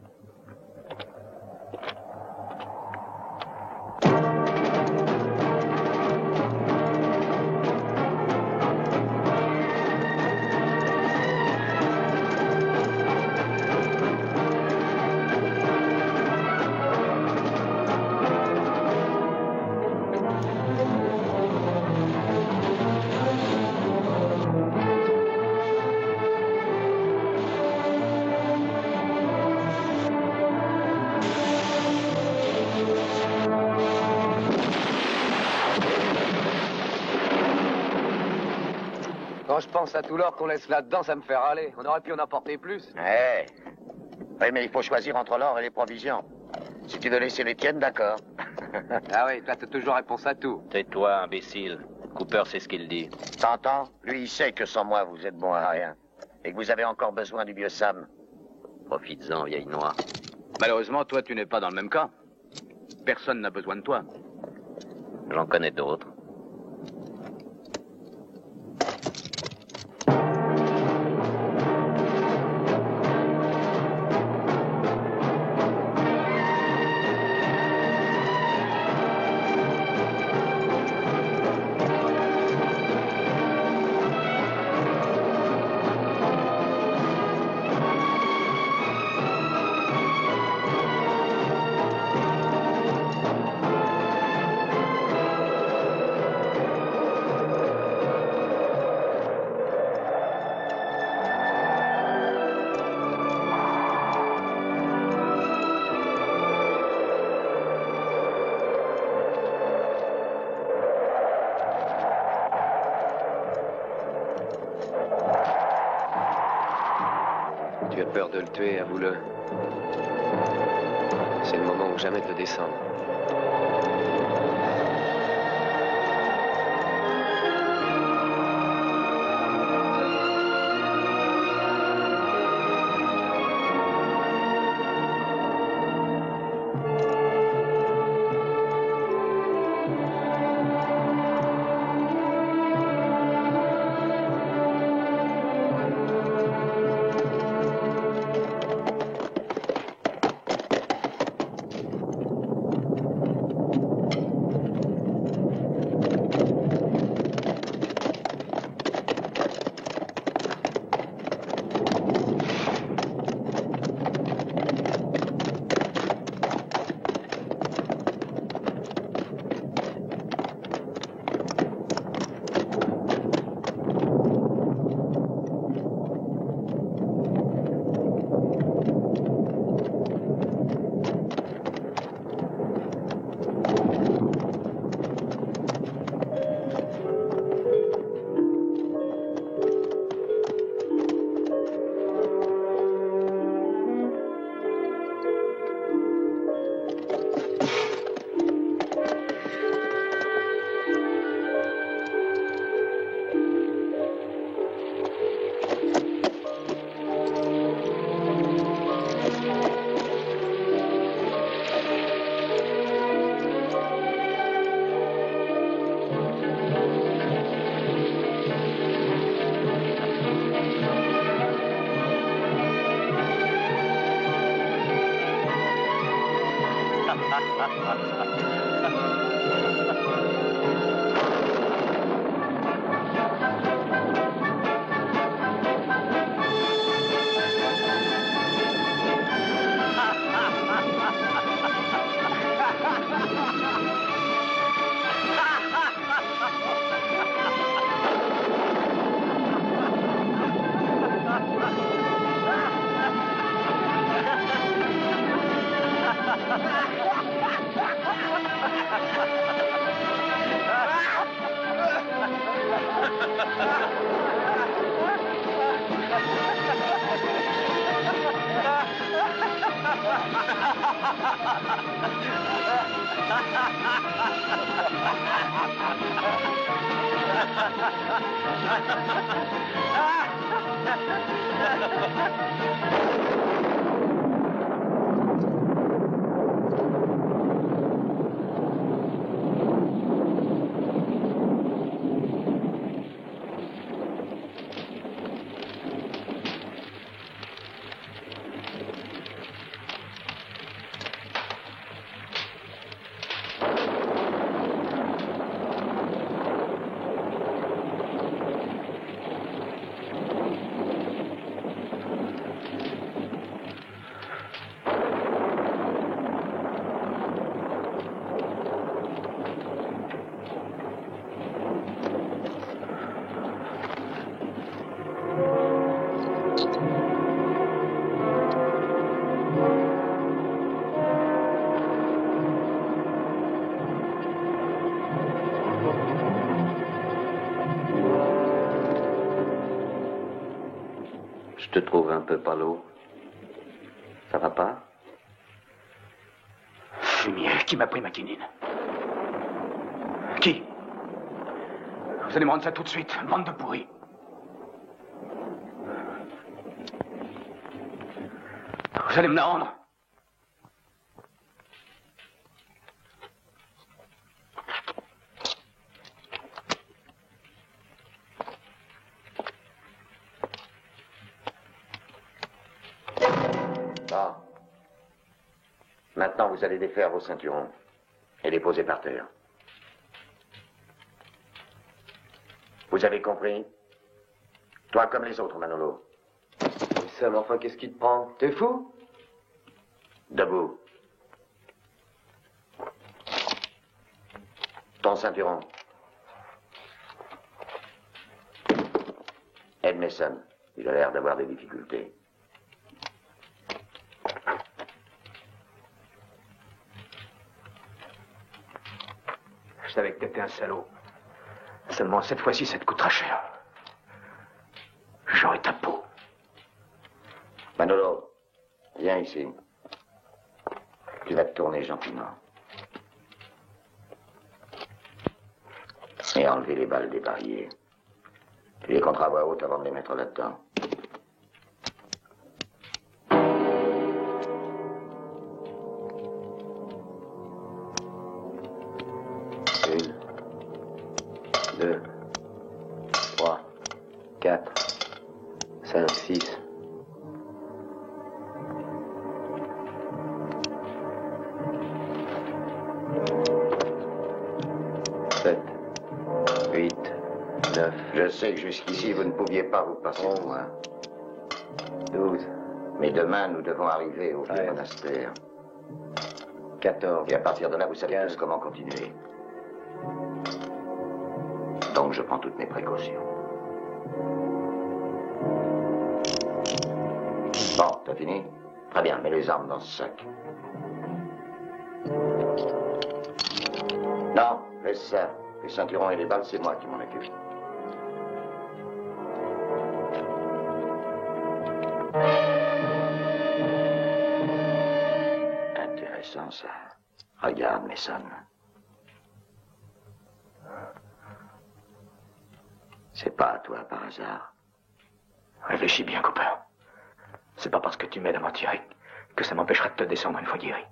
pense à tout l'or qu'on laisse là-dedans, ça me fait râler. On aurait pu en apporter plus. Eh. Oui, mais il faut choisir entre l'or et les provisions. Si tu veux laisser les tiennes, d'accord. Ah oui, toi, t'as toujours réponse à tout. Tais-toi, imbécile. Cooper sait ce qu'il dit. T'entends? Lui, il sait que sans moi, vous êtes bon à rien. Et que vous avez encore besoin du vieux Sam. Profites-en, vieille noire. Malheureusement, toi, tu n'es pas dans le même cas. Personne n'a besoin de toi. J'en connais d'autres. Tu as peur de le tuer, avoue-le. C'est le moment ou jamais de le descendre. Je te trouve un peu palo. Ça va pas? Fumier, qui m'a pris ma quinine? Qui? Vous allez me rendre ça tout de suite, bande de pourris. Vous allez me la rendre. Bon. Maintenant, vous allez défaire vos ceinturons et les poser par terre. Vous avez compris? Toi comme les autres, Manolo. Sam, enfin, qu'est-ce qui te prend? T'es fou? Debout. Ton ceinturon. Ed Mason, il a l'air d'avoir des difficultés. Je savais que t'étais un salaud. Seulement cette fois-ci, ça te coûtera cher. J'aurai ta peau. Manolo, viens ici. Tu vas te tourner gentiment. Et enlever les balles des barilles. Tu les compteras à voix haute avant de les mettre là-dedans. Une, 2, 3, 4, 5, 6. Je sais que jusqu'ici, vous ne pouviez pas vous passer de moi. 12. Mais demain, nous devons arriver au vieux monastère. 14. Et à partir de là, vous savez tous comment continuer. Donc, je prends toutes mes précautions. Bon, t'as fini? Très bien, mets les armes dans ce sac. Non, laisse ça. Les ceinturons et les balles, c'est moi qui m'en occupe. Intéressant, ça. Regarde, Mason. C'est pas à toi, par hasard. Réfléchis bien, Cooper. C'est pas parce que tu m'aides à m'en tirer que ça m'empêchera de te descendre une fois guéri.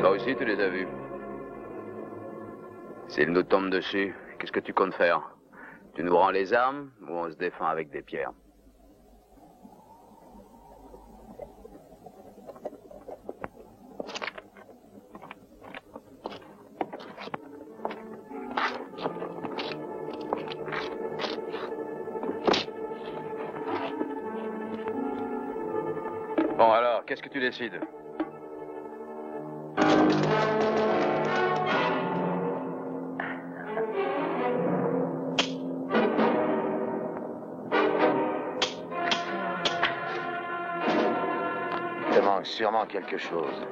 Toi aussi, tu les as vus. S'ils nous tombent dessus, qu'est-ce que tu comptes faire? Tu nous rends les armes ou on se défend avec des pierres? Alors, qu'est-ce que tu décides? Il te manque sûrement quelque chose.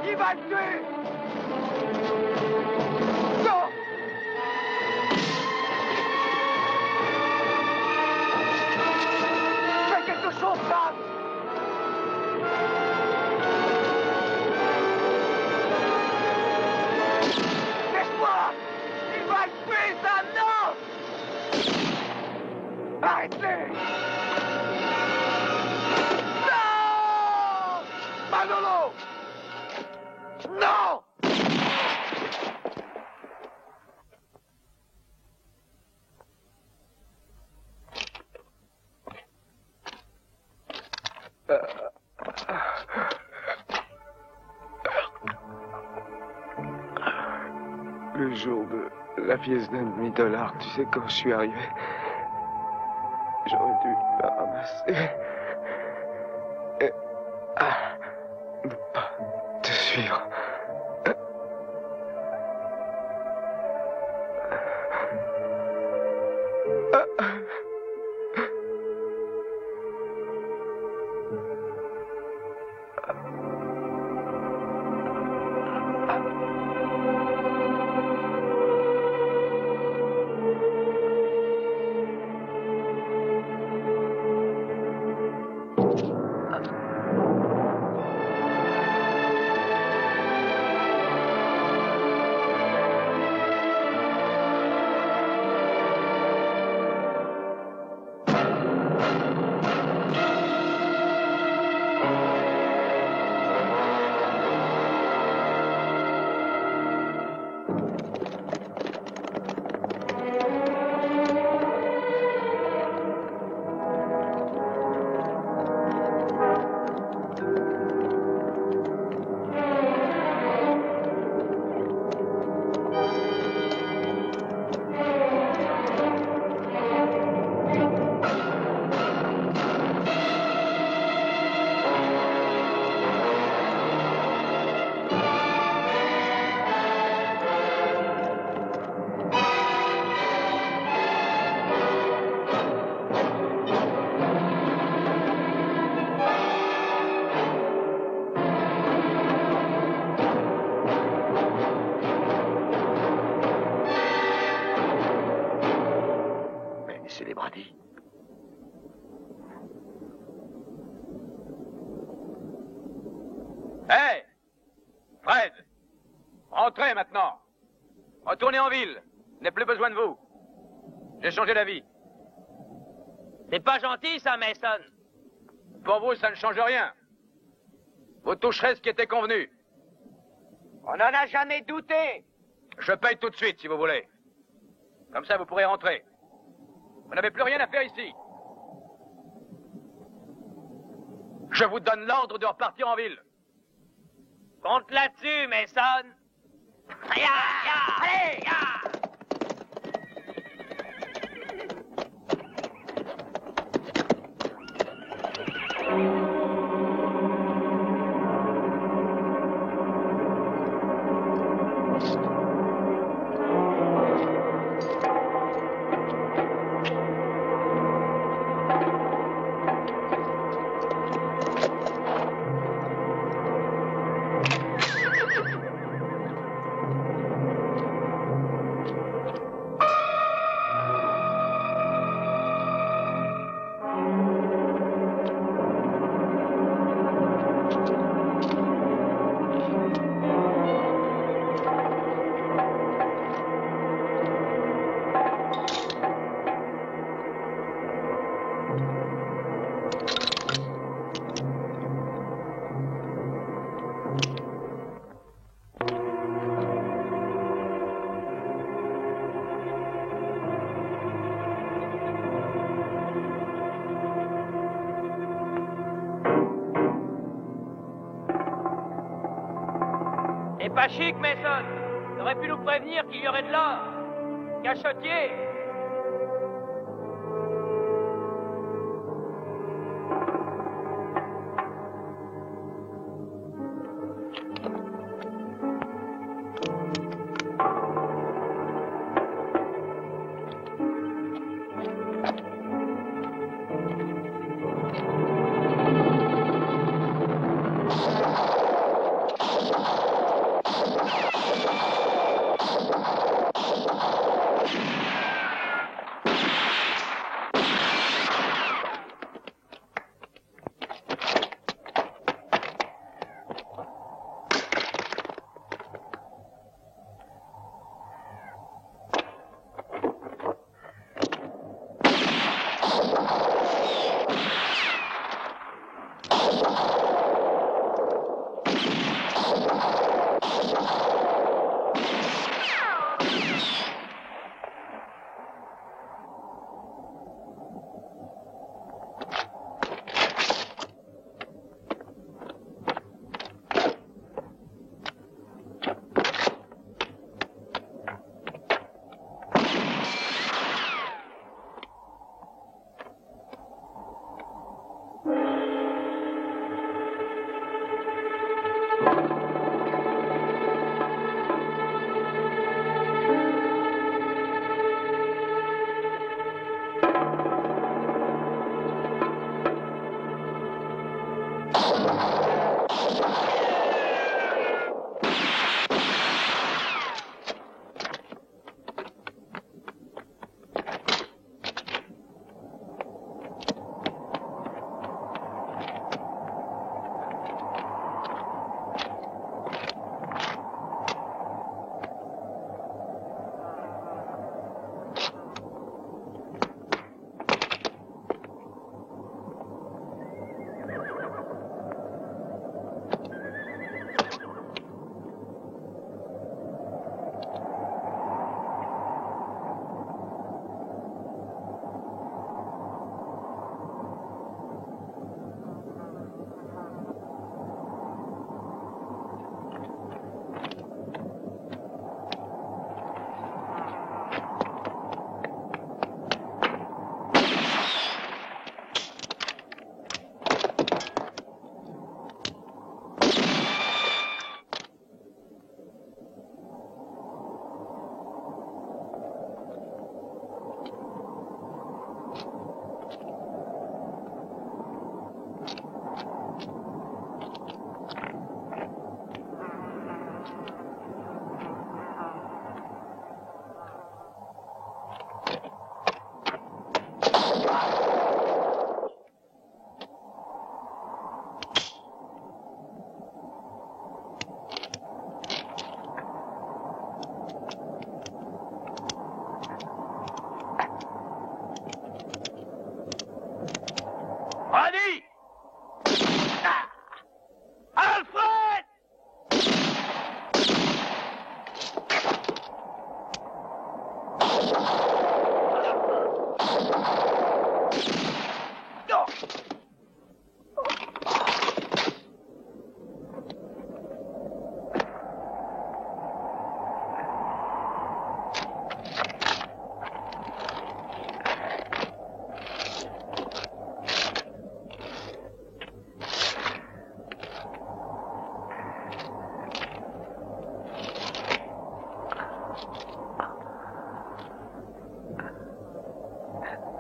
Il va le tuer! Non! Fais quelque chose, Sam! Laisse-moi! Il va le tuer, Sam! Non! Arrête-les! Non! Manolo! Non! Le jour de la pièce $1,5, tu sais, quand je suis arrivé, j'aurais dû la ramasser et ne pas te suivre. Hé! Fred! Rentrez maintenant! Retournez en ville! Je n'ai plus besoin de vous! J'ai changé d'avis. C'est pas gentil, ça, Mason! Pour vous, ça ne change rien. Vous toucherez ce qui était convenu. On n'en a jamais douté! Je paye tout de suite, si vous voulez. Comme ça, vous pourrez rentrer. Vous n'avez plus rien à faire ici. Je vous donne l'ordre de repartir en ville. Compte là-dessus, Mason! Allez! C'est pas chic, Mason. T'aurais pu nous prévenir qu'il y aurait de l'or. Cachotier.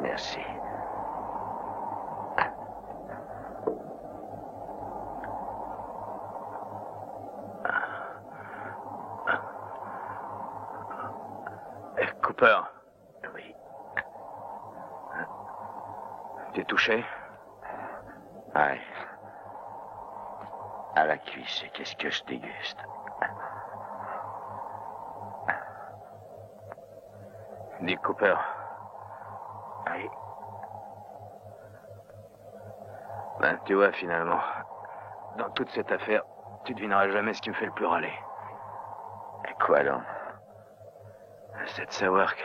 Merci. Cooper, Oui. t'es touché? Ouais. À la cuisse, et qu'est-ce que je déguste? Dick Cooper. Oui. Ben, tu vois, finalement, dans toute cette affaire, tu devineras jamais ce qui me fait le plus râler. Et quoi donc? C'est de savoir que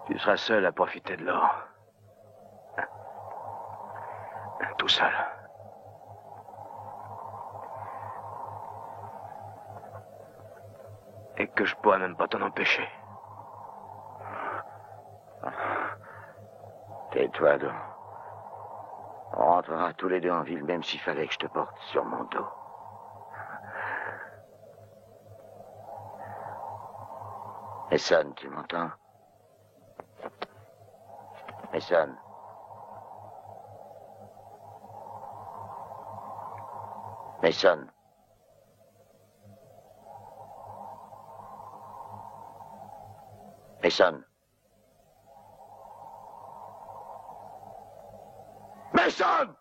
tu seras seul à profiter de l'or. Tout seul. Et que je pourrais même pas t'en empêcher. Tais-toi donc. On rentrera tous les deux en ville, même s'il fallait que je te porte sur mon dos. Mason, tu m'entends? Mason. Mason. Mason. Mason!